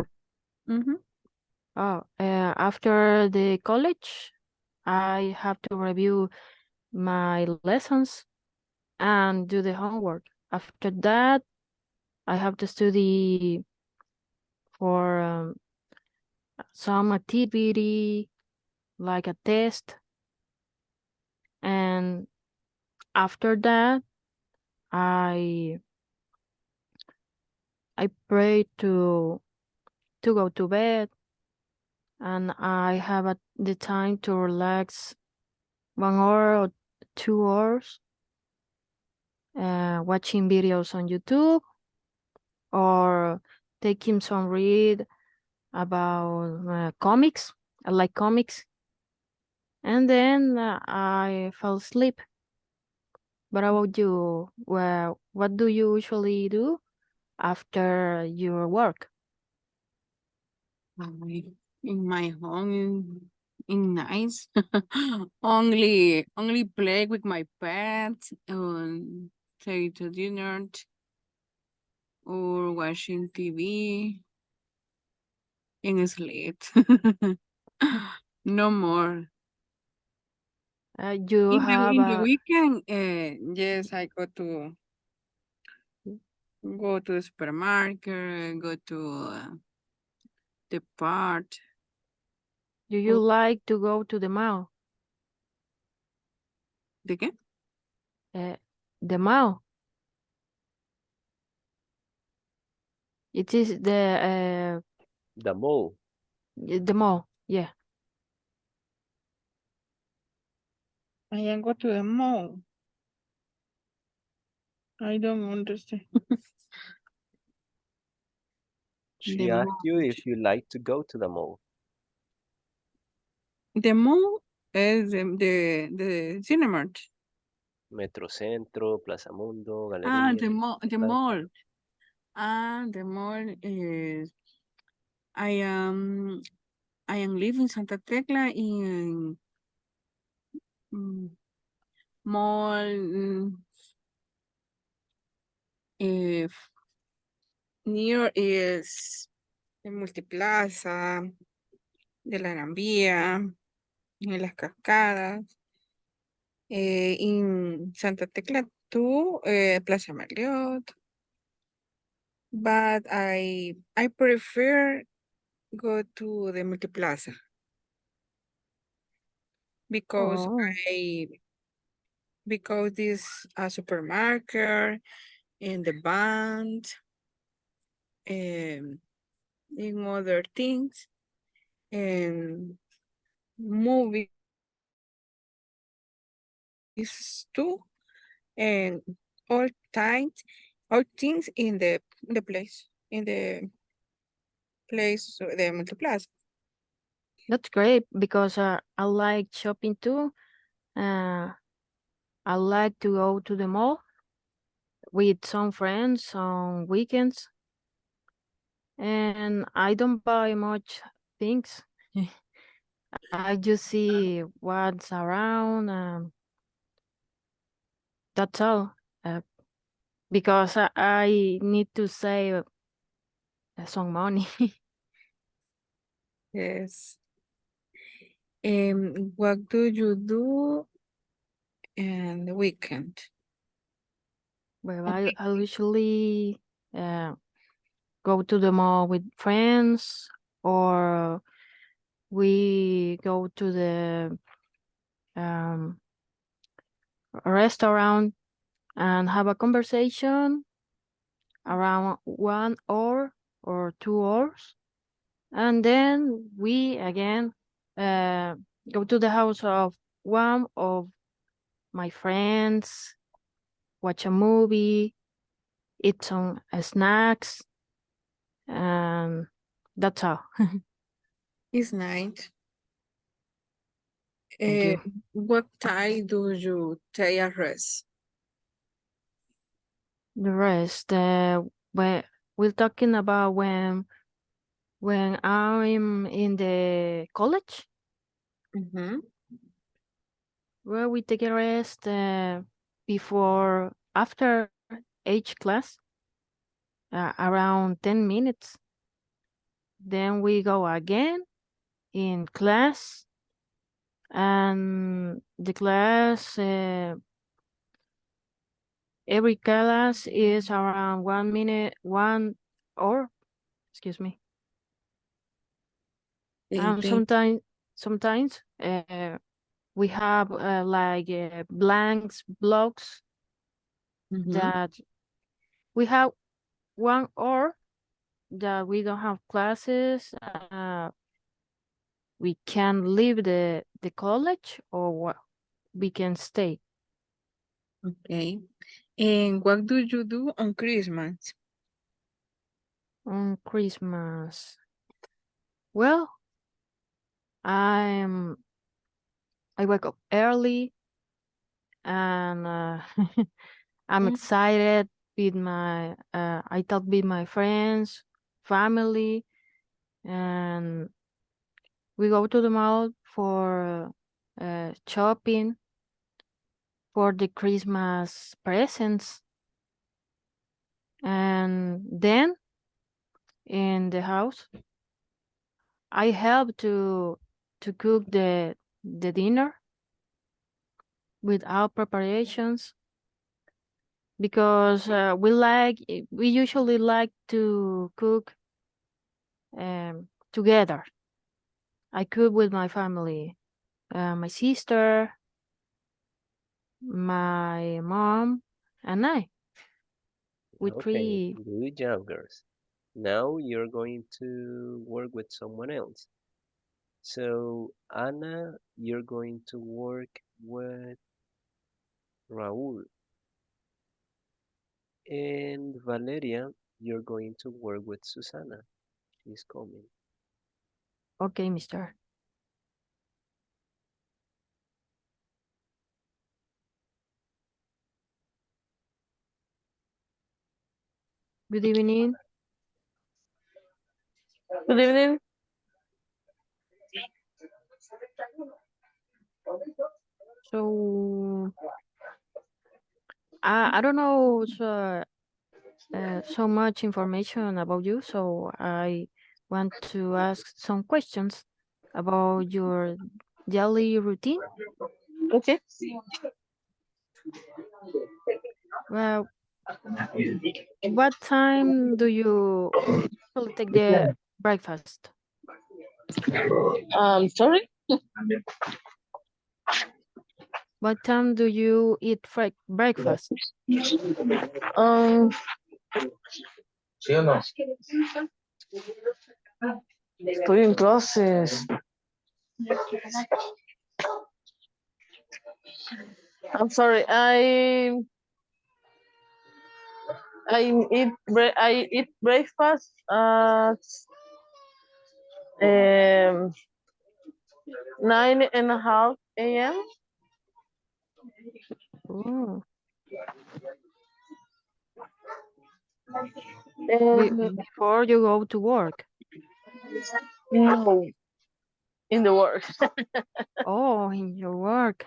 Mm-hmm. Oh, after the college, I have to review my lessons and do the homework. After that, I have to study for some activity like a test. And after that, I I pray to go to bed, and I have the time to relax 1 hour or 2 hours watching videos on YouTube or taking some read about comics. I like comics. And then I fell asleep. But how about you? Well, what do you usually do after your work? In my home, in nice. only play with my pet and take to dinner or watching TV and sleep. No more. You In the have in the a weekend, yes, I go to the supermarket, go to the park. do you like to go to the mall? ¿De qué? Uh, the mall. It is The mall. the mall. Yeah. I am go to the mall. I don't understand. She asked you if you like to go to the mall. The mall is the cinema. Metrocentro, Plaza Mundo, Ah, Galería, the Plaza. mall. The mall is I am I am living Santa Tecla in mm, mall if near is the Multiplaza, de la Gran Vía, en las cascadas, in Santa Tecla too, Plaza Marriott. But I prefer go to the Multiplaza because Oh. because this supermarket and the band and in other things and movies too and all times all things in the place the Multiplaza. That's great because I like shopping too. Uh, I like to go to the mall with some friends on weekends, and I don't buy much things. I just see what's around. That's all. Uh, because I need to save some money. Yes. What do you do in the weekend? Well, I usually go to the mall with friends or we go to the restaurant and have a conversation around 1 hour or 2 hours. And then we again go to the house of one of my friends, watch a movie, eat some snacks, and that's all. It's nice. Thank you. What time do you take a rest? The rest, we're talking about when I'm in the college, where we take a rest after each class, around 10 minutes. Then we go again in class, and the class, every class is around 1 minute, 1 hour, excuse me. And sometimes we have like blanks blocks that we have 1 hour that we don't have classes. We can leave the college, or what, we can stay. Okay. And what do you do on Christmas? On Christmas, well, I wake up early, and I'm excited with I talk with my friends, family, and we go to the mall for shopping for the Christmas presents. And then in the house, I help to cook the dinner with our preparations, because we usually like to cook together. I cook with my family, my sister, my mom, and I. We Okay, three. good job, girls. Now you're going to work with someone else. So, Anna, you're going to work with Raúl. And Valeria, you're going to work with Susana. She's coming. Okay, mister. Good evening. Good evening. So I don't know so much information about you, so I want to ask some questions about your daily routine. Okay. Well, what time do you usually take the breakfast? Sorry. What time do you eat breakfast? ¿Sí o no? Estoy en clases. I'm sorry. I eat breakfast at 9:30 a.m. Oh. Before you go to work? No, in the work. Oh, in your work.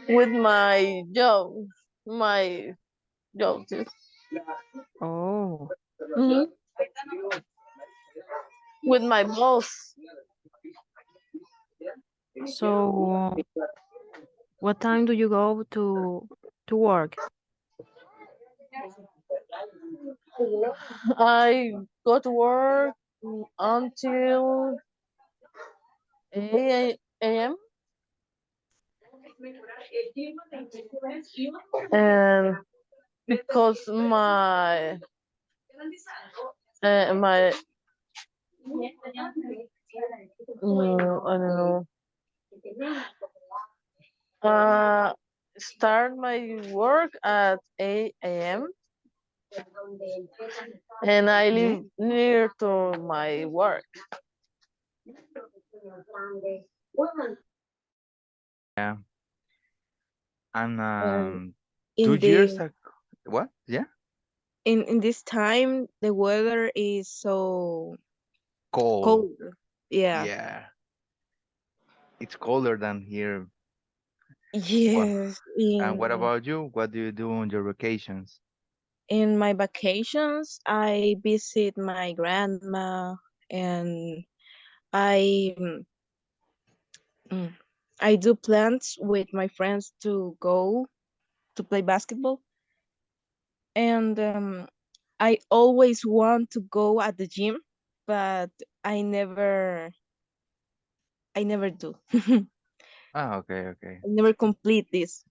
With my job. My job. Oh. Mhm. With my boss. So, what time do you go to work? I go to work until 8 a.m. And because my I don't know, uh start my work at 8 a.m. and I live near to my work. Yeah. And two In years the ago, what? Yeah, in this time the weather is so cold. cold. Yeah. Yeah, it's colder than here. What? Yes. And what about you? What do you do on your vacations? In my vacations, I visit my grandma and I mm, I do plans with my friends to go to play basketball. And I always want to go at the gym, but I never I never do. I Ah, okay, okay. never complete this.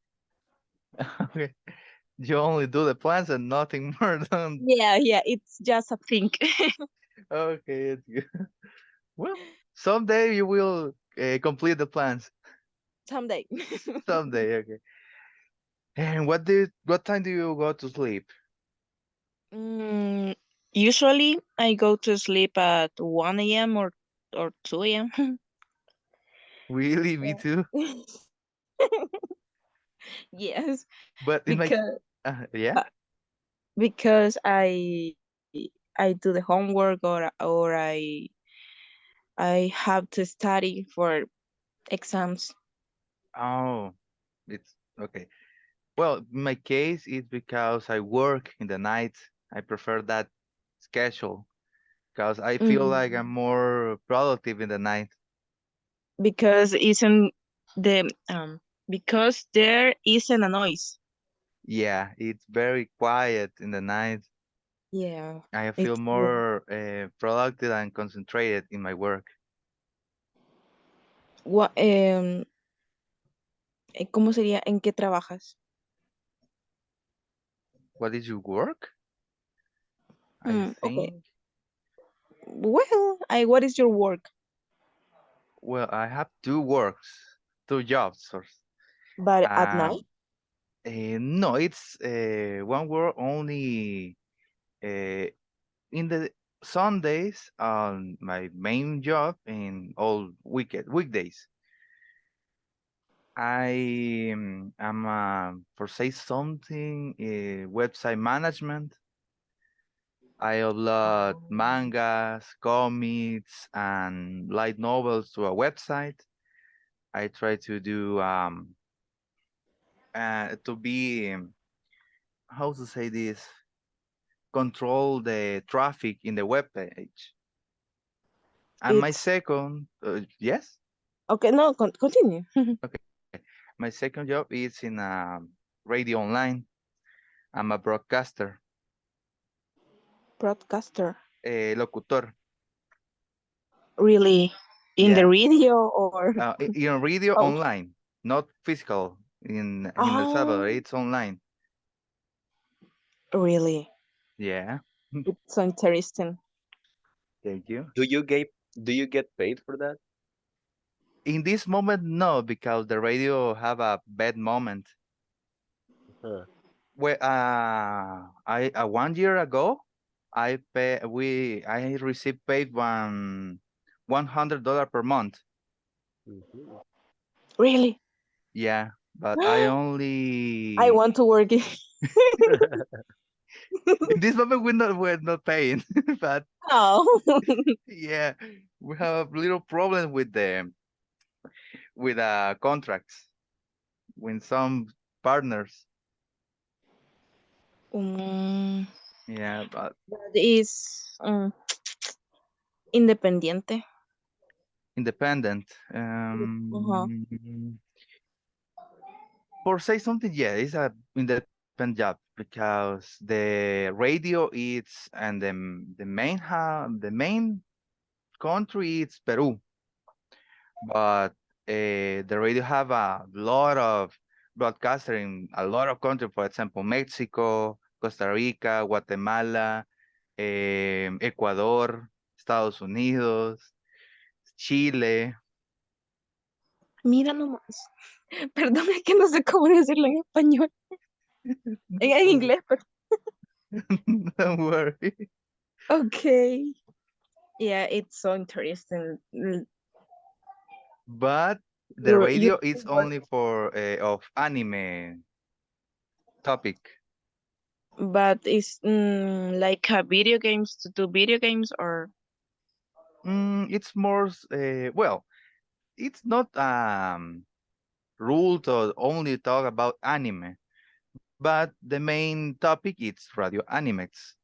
Okay. You only do the plans and nothing more than. Yeah, yeah, it's just a thing. Okay, it's good. Well, someday you will complete the plans. Someday. Someday, okay. And what time do you go to sleep? Mm, Usually I go to sleep at 1 a.m. or 2 a.m. Really, me too. Yes, But in my, because yeah. because I do the homework or I have to study for exams. Oh, it's okay. Well, in my case, it's because I work in the night. I prefer that schedule because I feel like I'm Mm, more productive in the night. because isn't the because there isn't a noise. Yeah, it's very quiet in the night. Yeah, I feel it's true. more productive and concentrated in my work. What ¿cómo sería? ¿En qué trabajas? What is your work? I Okay. think. Well, what is your work? Well, I have two works, two jobs. But at night? Um, no, it's one work only in the Sundays on my main job and all weekdays. I'm for say something website management. I upload mangas, comics, and light novels to a website. I try to do to be how to say this, control the traffic in the web page. And my It's second, yes, okay. No, continue. okay, my second job is in radio online. I'm a broadcaster, Broadcaster. locutor. Really? In the Yeah, radio or? in radio Oh, online, not physical in El Salvador. oh, It's online. really? Yeah, It's so interesting. thank you. Do you get paid for that? In this moment, no, because the radio have a bad moment. Huh. Well, I 1 year ago, I received paid $100 per month. Mhm. Really? Yeah, but I I only want to work. in this moment we're not paying, but Oh. yeah, we have a little problem with contracts with some partners. um, Yeah, but that is independiente. independent. Uh-huh. For say something, yeah, it's a independent job because the radio is and the main country is Peru, but the radio have a lot of broadcaster in a lot of countries. For example, Mexico, Costa Rica, Guatemala, Ecuador, Estados Unidos, Chile. Mira nomás. Perdón, es que no sé cómo decirlo en español. En inglés, pero. Don't worry. Okay. Yeah, it's so interesting. But the Your radio is work, only for of anime topic. but it's like a video games to do video games or. It's more well, it's not rule to only talk about anime, but the main topic is radio animes.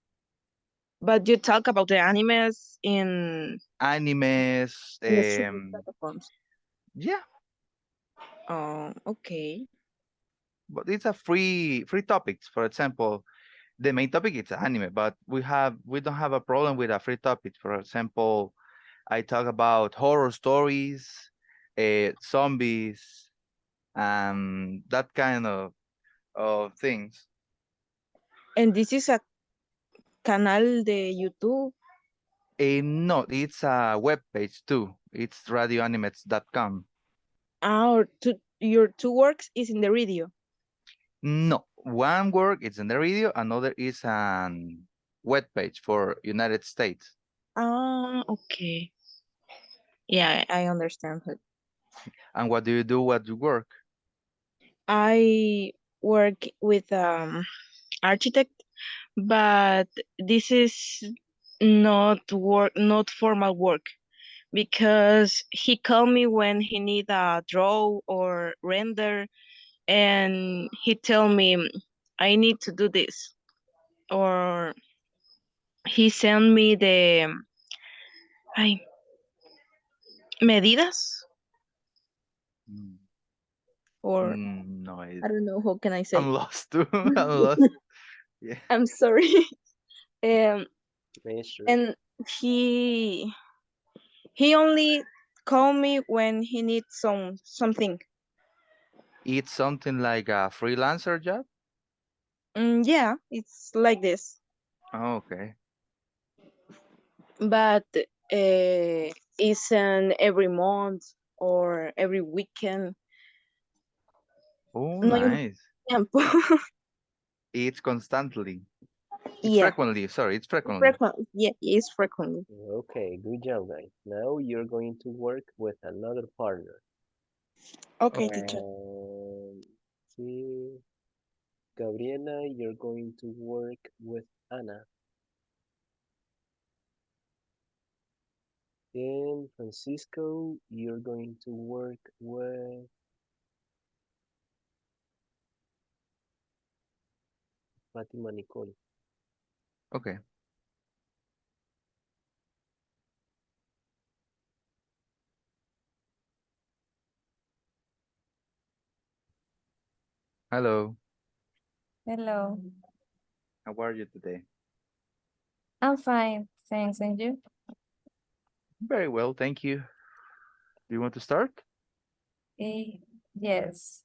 But you talk about the animes Animes, in the streaming platforms. yeah, Oh, okay. but it's a free topics. For example, the main topic is anime, but we don't have a problem with a free topic. For example, I talk about horror stories, zombies, that kind of things. And this is a canal de YouTube. No, it's a web page too. It's radioanimates.com. Or your two works is in the radio. No, one work is in the radio, another is an web page for United States. Ah, okay. Yeah, I understand it. And what do you do? What you work? I work with architect, but this is not formal work because he called me when he need a draw or render, and he tell me I need to do this, or he sent me the ay, medidas, or No, I don't know how can I say. I'm lost too. I'm lost. Yeah. I'm sorry. um, Measure. and he only call me when he needs something. It's something like a freelancer job? Yeah, it's like this. Oh, okay. But it's an every month or every weekend. Oh, No hay un nice. tiempo. It's constantly. It's Yeah, frequently. Sorry, it's frequently. frequent. Yeah, it's frequently. Okay, good job, guys. Now you're going to work with another partner. Okay, teacher. See, Gabriela, you're going to work with Anna. And Francisco, you're going to work with Fatima Nicole. Okay. Hello. Hello. How are you today? I'm fine, thanks. And you? Very well, thank you. Do you want to start? Eh, yes.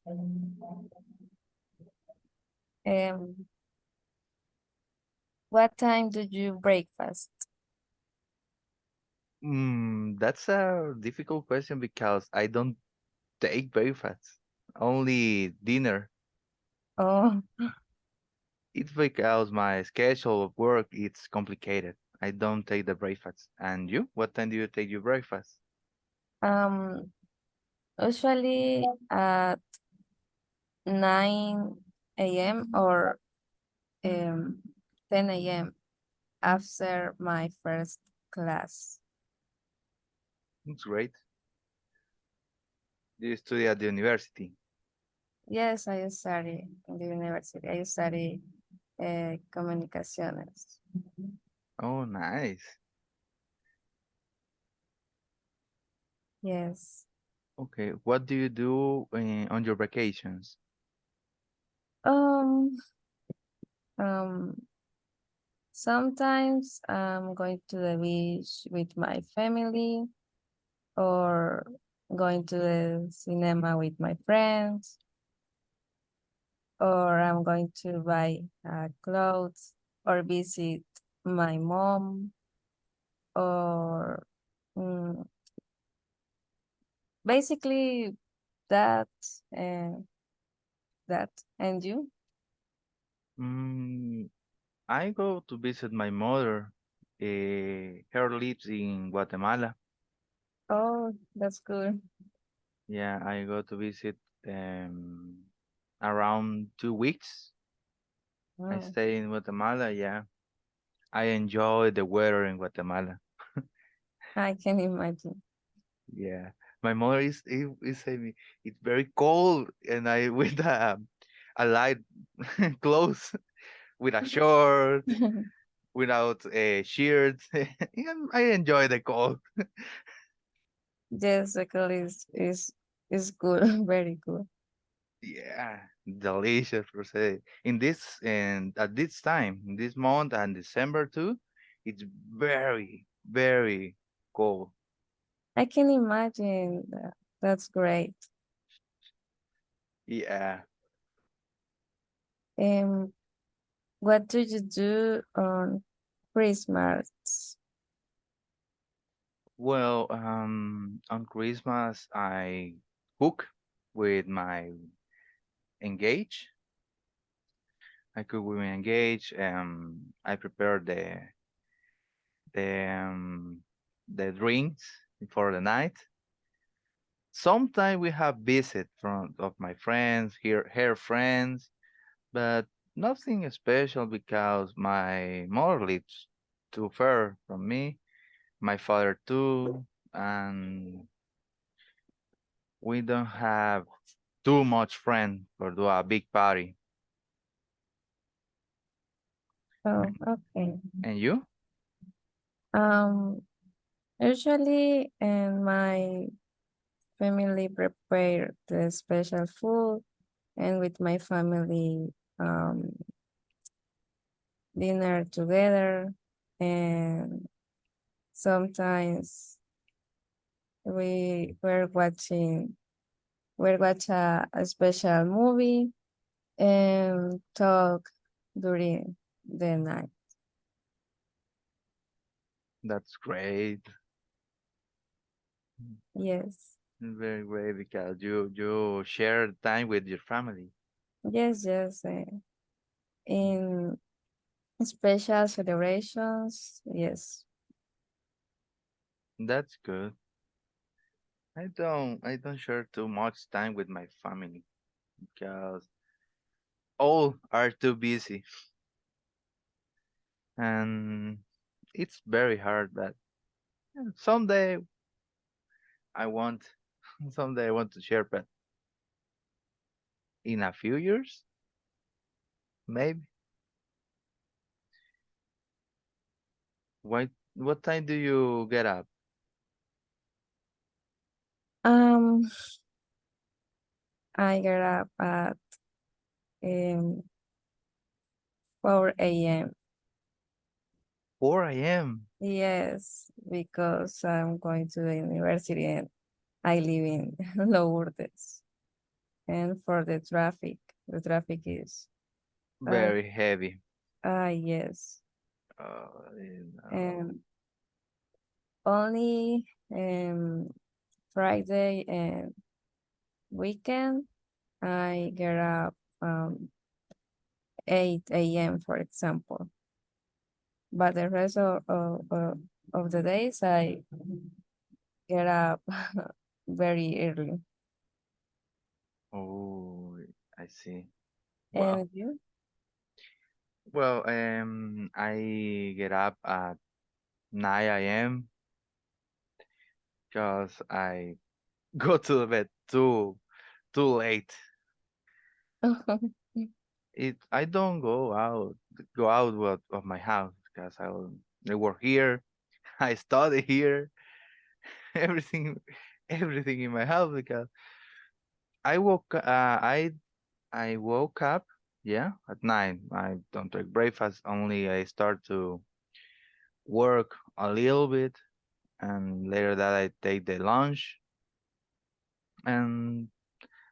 What time do you breakfast? That's a difficult question because I don't take breakfast, only dinner. Oh, It's because my schedule of work it's complicated. I don't take the breakfast. And you? What time do you take your breakfast? um, usually at 9 a.m. or 10 a.m. after my first class. It's great. Do you study at the university? Yes, I study in the university. I study comunicaciones. Oh, nice. Yes. Okay, what do you do on your vacations? Um, um, Sometimes I'm going to the beach with my family or going to the cinema with my friends, or I'm going to buy clothes or visit my mom, or mm, basically that and that. And you? Mm, I go to visit my mother. Her lives in Guatemala. Oh, that's good. Yeah, I go to visit um around 2 weeks. I Mm, stay in Guatemala. Yeah, I enjoy the weather in Guatemala. I can imagine. Yeah, my mother is saying me it's very cold, and I with a light clothes with a short without a shirt. Yeah, I enjoy the cold. Yes, the color is good, very good. Yeah, delicious per se. In this and at this time, in this month and December too, it's very, very cold. I can imagine that. That's great. Yeah. Um, what do you do on Christmas? Well, on Christmas I cook with my engage. I cook with my engage. I prepare the the drinks for the night. Sometimes we have visit from of my friends, her friends, but nothing special because my mother lives too far from me, my father too, and we don't have too much friend for do a big party. Oh, okay. And you? Um, Usually, and my family prepare the special food, and with my family, dinner together, and sometimes we watch a special movie and talk during the night. That's great. Yes, Very great because you share time with your family. yes, yes. In special celebrations, yes. That's good. I don't share too much time with my family because all are too busy and it's very hard, but someday I want someday I want to share, but in a few years maybe. What time do you get up? Um, I get up at 4 a.m. 4 a.m. Yes, because I'm going to the university and I live in Lourdes. And for the traffic is, uh, Very heavy. yes. You know. And only Friday and weekend, I get up 8 a.m., for example. But the rest of the days, I get up very early. Oh, I see. Well, And you? I get up at 9 a.m. because I go to the bed too late. I don't go out of my house because I work here, I study here, everything everything in my house because I woke up Yeah, at night. I don't take breakfast. Only I start to work a little bit, and later that I take the lunch, and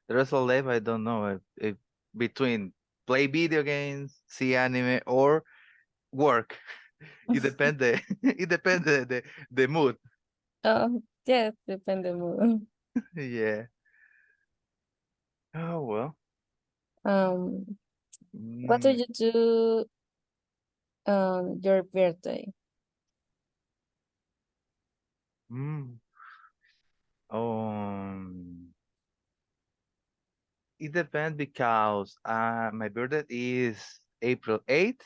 the rest of the life I don't know if between play video games, see anime, or work. It depends the it depends the mood. Yes, depend the mood. Yeah. Oh well. Um, what do Mm, you do your birthday? mm. Um, it depends because my birthday is April 8th,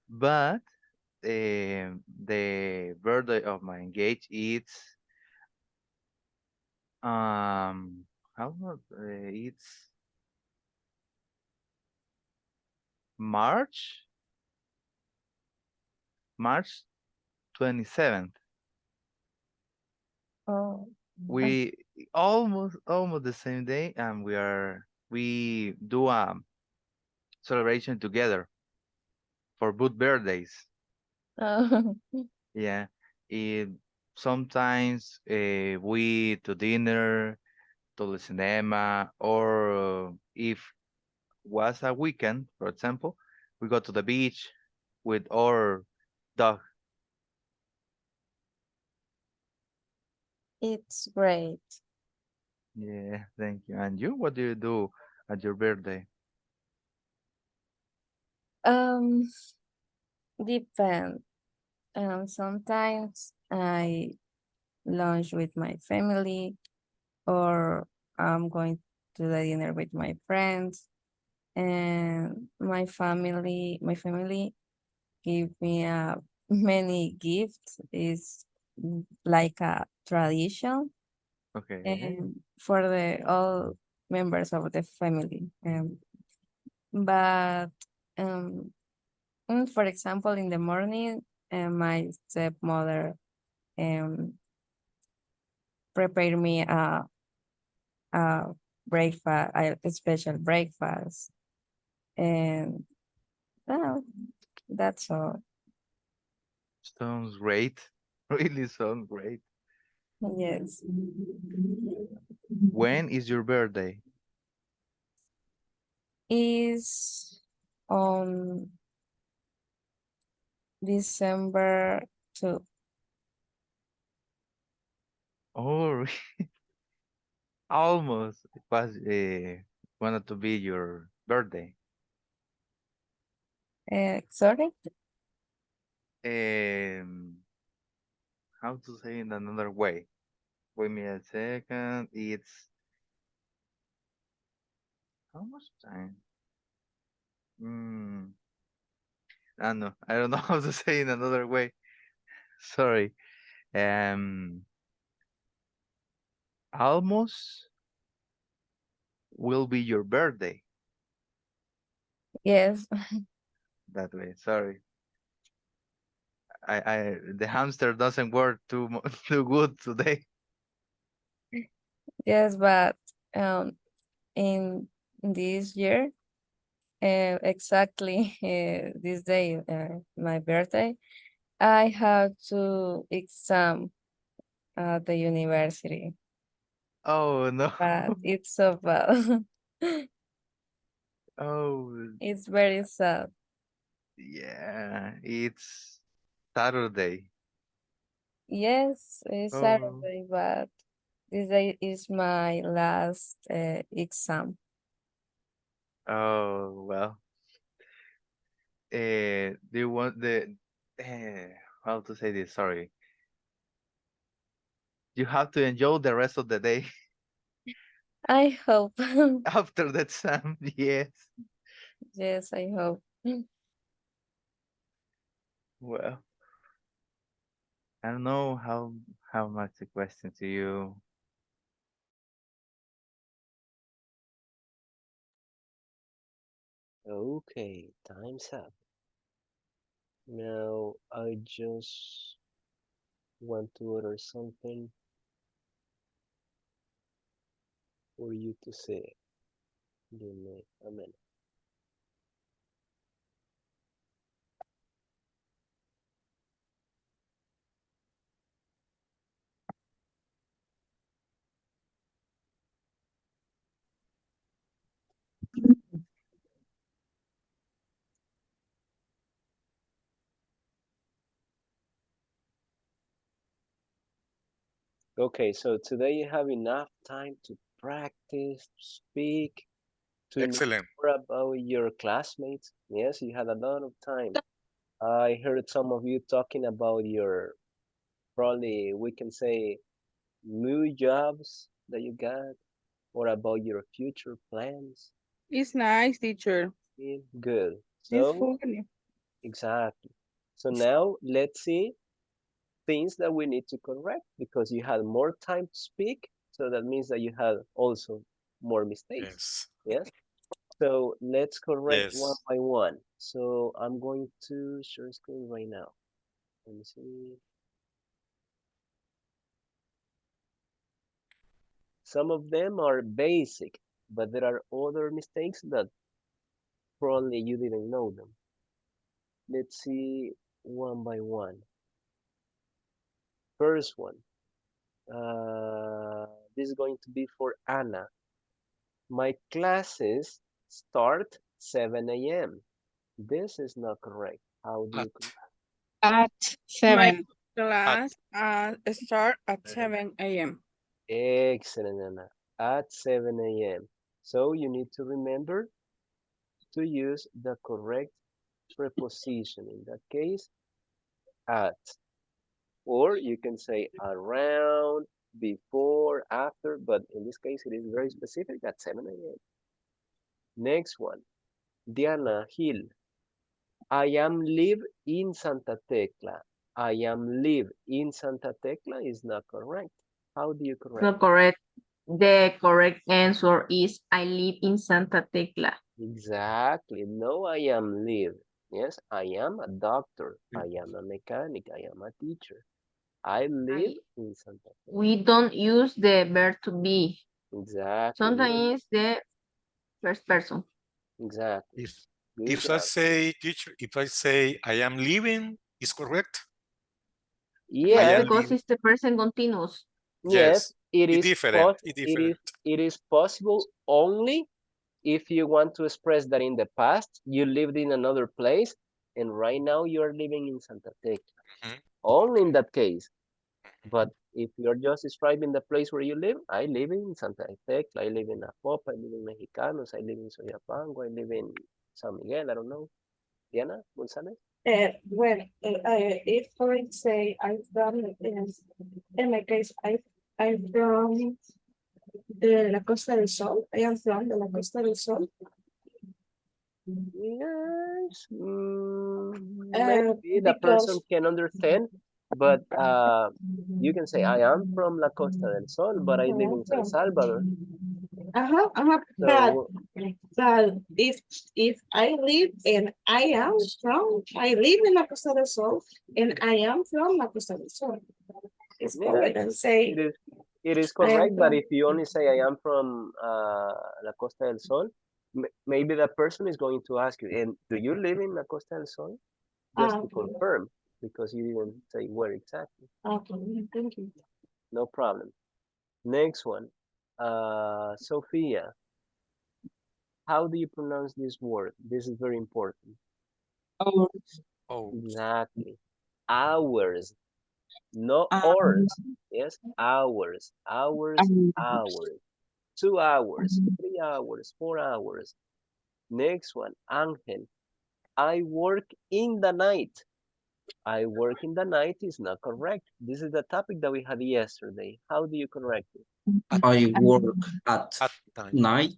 but the birthday of my engaged is how much it's March March 27th. Oh, We almost the same day, and we do a celebration together for both birthdays. oh, Yeah. It, sometimes we to dinner, to the cinema, or if was a weekend, for example, we go to the beach with our dog. it's great. Yeah, thank you. And you, what do you do at your birthday? Um, depend. Sometimes I lunch with my family, or I'm going to the dinner with my friends, and my family give me many gifts. Is like a tradition, Okay. and for the all members of the family. But um, for example, in the morning, my stepmother um prepare me a breakfast, a special breakfast, and well, that's all. Sounds great. Really sounds great. Yes, When is your birthday? is on December 2. Oh, almost. It was wanted to be your birthday. Sorry. Um, how to say in another way? Wait me a second. It's how much time? Hmm. I don't know. I don't know how to say in another way. Sorry. Um, almost will be your birthday Yes, that way. Sorry. The hamster doesn't work too good today. yes, but um, in this year, exactly this day, my birthday, I have to exam at the university, Oh no. but it's so bad. Oh It's very sad. yeah. It's Saturday. Yes, it's Oh. Saturday, but this day is my last exam. Oh well. Do you want the how to say this? Sorry. You have to enjoy the rest of the day I hope. after the exam. Yes. Yes, I hope. Well, I don't know how much the question to you. Okay, time's up. Now I just want to order something for you to say. Give me a minute. Okay, so today you have enough time to practice, to speak, to know Excellent. more about your classmates. Yes, you had a lot of time. I heard some of you talking about your, probably we can say, new jobs that you got, or about your future plans. It's nice, teacher. Yeah, good. It's So, funny. exactly. So now let's see things that we need to correct because you had more time to speak. So that means that you had also more mistakes. Yes. Yes. So let's correct one Yes. by one. So I'm going to share screen right now. Let me see. Some of them are basic, but there are other mistakes that probably you didn't know them. Let's see one by one. First one. This is going to be for Anna. My classes start 7 a.m. This is not correct. How do At you correct? At My 7. at class start at 7 a.m. Excellent, Anna. At 7 a.m. So you need to remember to use the correct preposition. In that case, at. Or you can say around, before, after, but in this case, it is very specific at 7 a.m. Next one, Diana Hill. I am live in Santa Tecla. I am live in Santa Tecla is not correct. How do you It's correct? not correct. The correct answer is I live in Santa Tecla. Exactly. No, I am live. Yes, I am a doctor. I am a mechanic. I am a teacher. I live I, in Santa Fe. we don't use the verb to be. Exactly. We don't. Sometimes the first person. Exactly. if Good if I job. say teacher, if I say I am leaving, is correct. I Yes, Yes, am because leaving. it's the present continuous. yes. Yes. It It is different. pos. It It is. different. It is possible only if you want to express that in the past you lived in another place, and right now you are living in Santa Tecla. Mhm. Only in that case. But if you're just describing the place where you live, I live in Santa Tecla, I live in Apopa, I live in Mexicanos, I live in Soyapango, I live in San Miguel, I don't know. Diana Gonzalez? Well, if I say I'm from, in my case, I'm from de la Costa del Sol. I am from de la Costa del Sol. Yes, Uh, maybe the person because can understand, but you can say, I am from La Costa del Sol, but I live I'm in San from. Salvador. But So, if I live and I live in La Costa del Sol and I am from La Costa del Sol. It's yeah, correct and say it is. It is I am correct, but from. if you only say I am from La Costa del Sol, maybe that person is going to ask you, and do you live in La Costa del Sol? Just to Okay. confirm, because you didn't say where exactly. Okay, thank you. No problem. Next one. Sophia, how do you pronounce this word? This is very important. Oh, Exactly. Hours, no Um, hours. Yes, hours, hours, um, hours. 2 hours, 3 hours, 4 hours. Next one, Angel. I work in the night. I work in the night is not correct. This is the topic that we had yesterday. How do you correct it? at I work at at time. night.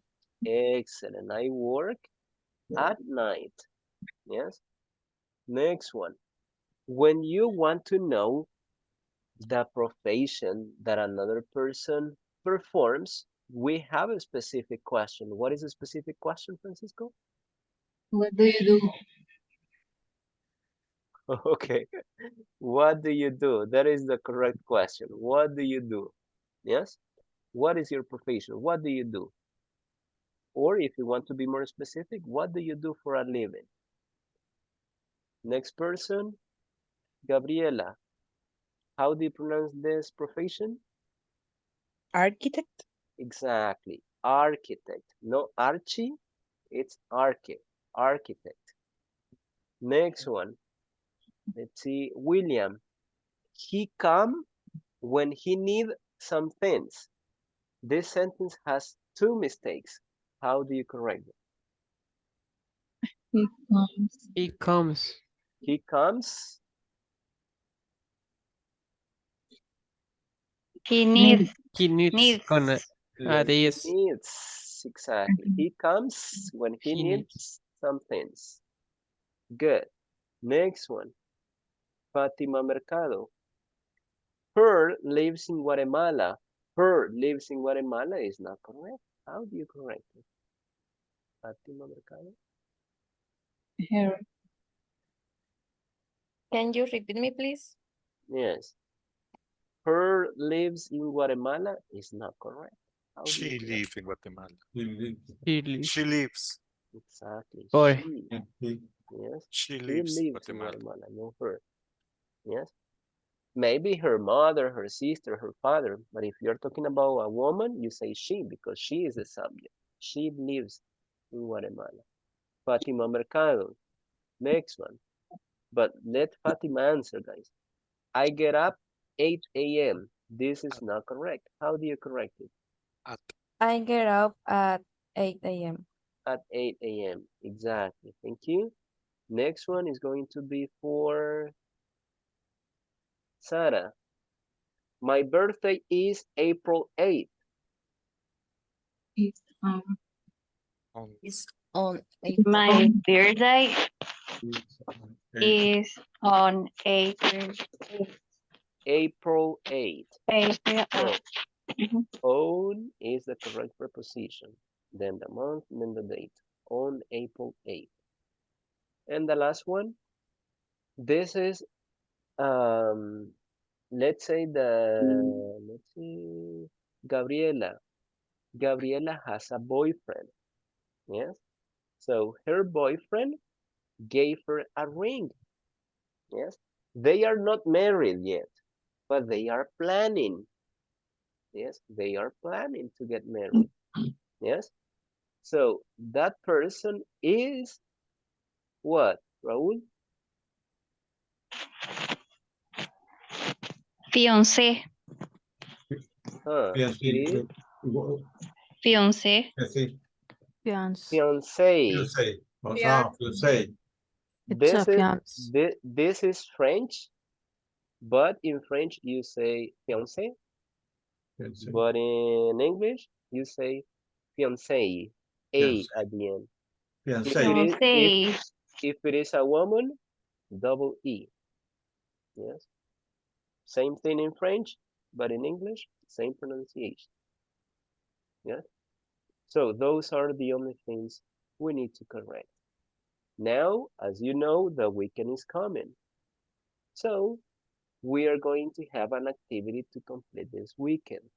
Excellent. I work at night. Yes. Next one. When you want to know the profession that another person performs, we have a specific question. What is a specific question, Francisco? what do you do? Okay. What do you do? That is the correct question. What do you do? Yes. What is your profession? What do you do? Or if you want to be more specific, what do you do for a living? Next person, Gabriela. How do you pronounce this profession? Architect. Exactly. Architect. No Archie, it's architect. Next one. Let's see. William. He come when he need some things. This sentence has two mistakes. How do you correct it? He comes. He comes. He needs. He needs. Gonna. Needs. He This. needs. Exactly. He comes when he He needs. needs some things. Good. Next one. Fatima Mercado. Her lives in Guatemala. Her lives in Guatemala is not correct. How do you correct it? Fatima Mercado. Her. Can you repeat me, please? Yes. Her lives in Guatemala is not correct. How do you She correct lives in Guatemala. He lives. She lives. it? Exactly. Boy. She. Yes. She He lives in lives in Guatemala. Guatemala, no her. Yes. Maybe her mother, her sister, her father. But if you're talking about a woman, you say she because she is the subject. She lives in Guatemala. Fatima Mercado. Next one. But let Fatima answer, guys. I get up 8 a.m. This is not correct. How do you correct it? At. I get up at 8 a.m. At 8 a.m. Exactly. Thank you. Next one is going to be for Sarah. My birthday is April 8th. It's On. It's on April. My birthday is on April. April 8th. April. So, Mhm. on is the correct preposition. Then the month, then the date. On April 8th. And the last one, this is, let's say let's see, Gabriela. Gabriela has a boyfriend. Yes. So her boyfriend gave her a ring. Yes. They are not married yet, but they are planning. Yes. They are planning to get married. Yes. So that person is what, Raul? Fiancé. Huh. It is Fiancé. Fiance. fiancé. Fiancé. It's a fiance. This is French, but in French you say fiancé, but in English you say fiancé, a at the end. If it is Fiancé. if it is a woman, double e. Yes, same thing in French, but in English, same pronunciation. Yes. So those are the only things we need to correct. Now, as you know, the weekend is coming. So we are going to have an activity to complete this weekend.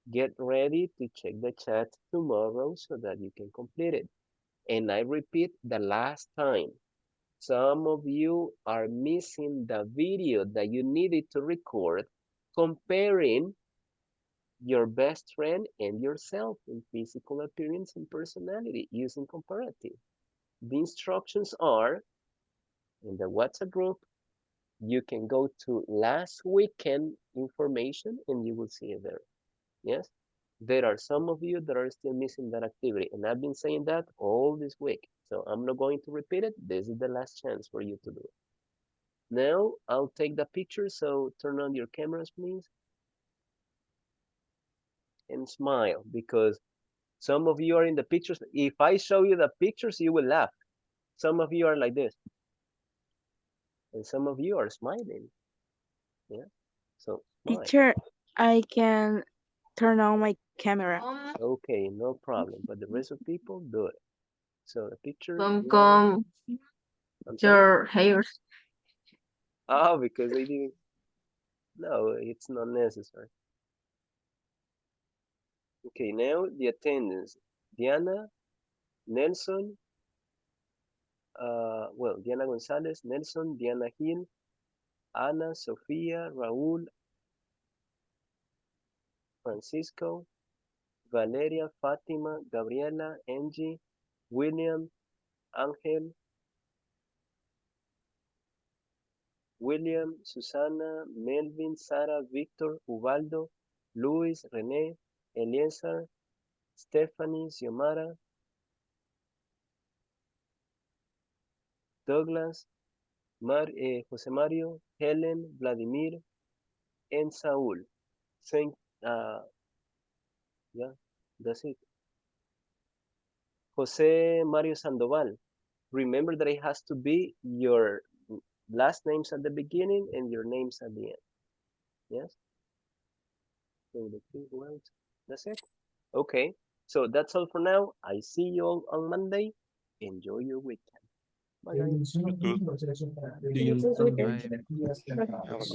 Get ready to check the chat tomorrow so that you can complete it. And I repeat the last time, some of you are missing the video that you needed to record comparing your best friend and yourself in physical appearance and personality using comparative. The instructions are in the WhatsApp group. You can go to last weekend information and you will see it there. Yes, there are some of you that are still missing that activity, and I've been saying that all this week. So I'm not going to repeat it. This is the last chance for you to do it. Now I'll take the picture, so turn on your cameras, please, and smile because some of you are in the pictures. If I show you the pictures, you will laugh. Some of you are like this, and some of you are smiling. Yeah, so smile. Teacher, I can turn on my camera. Okay, no problem. But the rest of people do it. So the picture. Come I'm sorry. your hairs. Oh, because they didn't. No, it's not necessary. Okay, now the attendance. Diana, Nelson, well, Diana Gonzalez, Nelson, Diana Hill, Ana, Sofía, Raúl, Francisco, Valeria, Fátima, Gabriela, Angie, William, Ángel, William, Susana, Melvin, Sara, Victor, Ubaldo, Luis, René, Eliezer, Stephanie, Xiomara, Douglas, José Mario, Helen, Vladimir, and Saul. Thank, yeah, that's it. Jose Mario Sandoval. Remember that it has to be your last names at the beginning and your names at the end. Yes? So the three words. That's it. Okay. So that's all for now. I see you all on Monday. Enjoy your weekend. Bye, guys. You too. See you. Bye. Have a good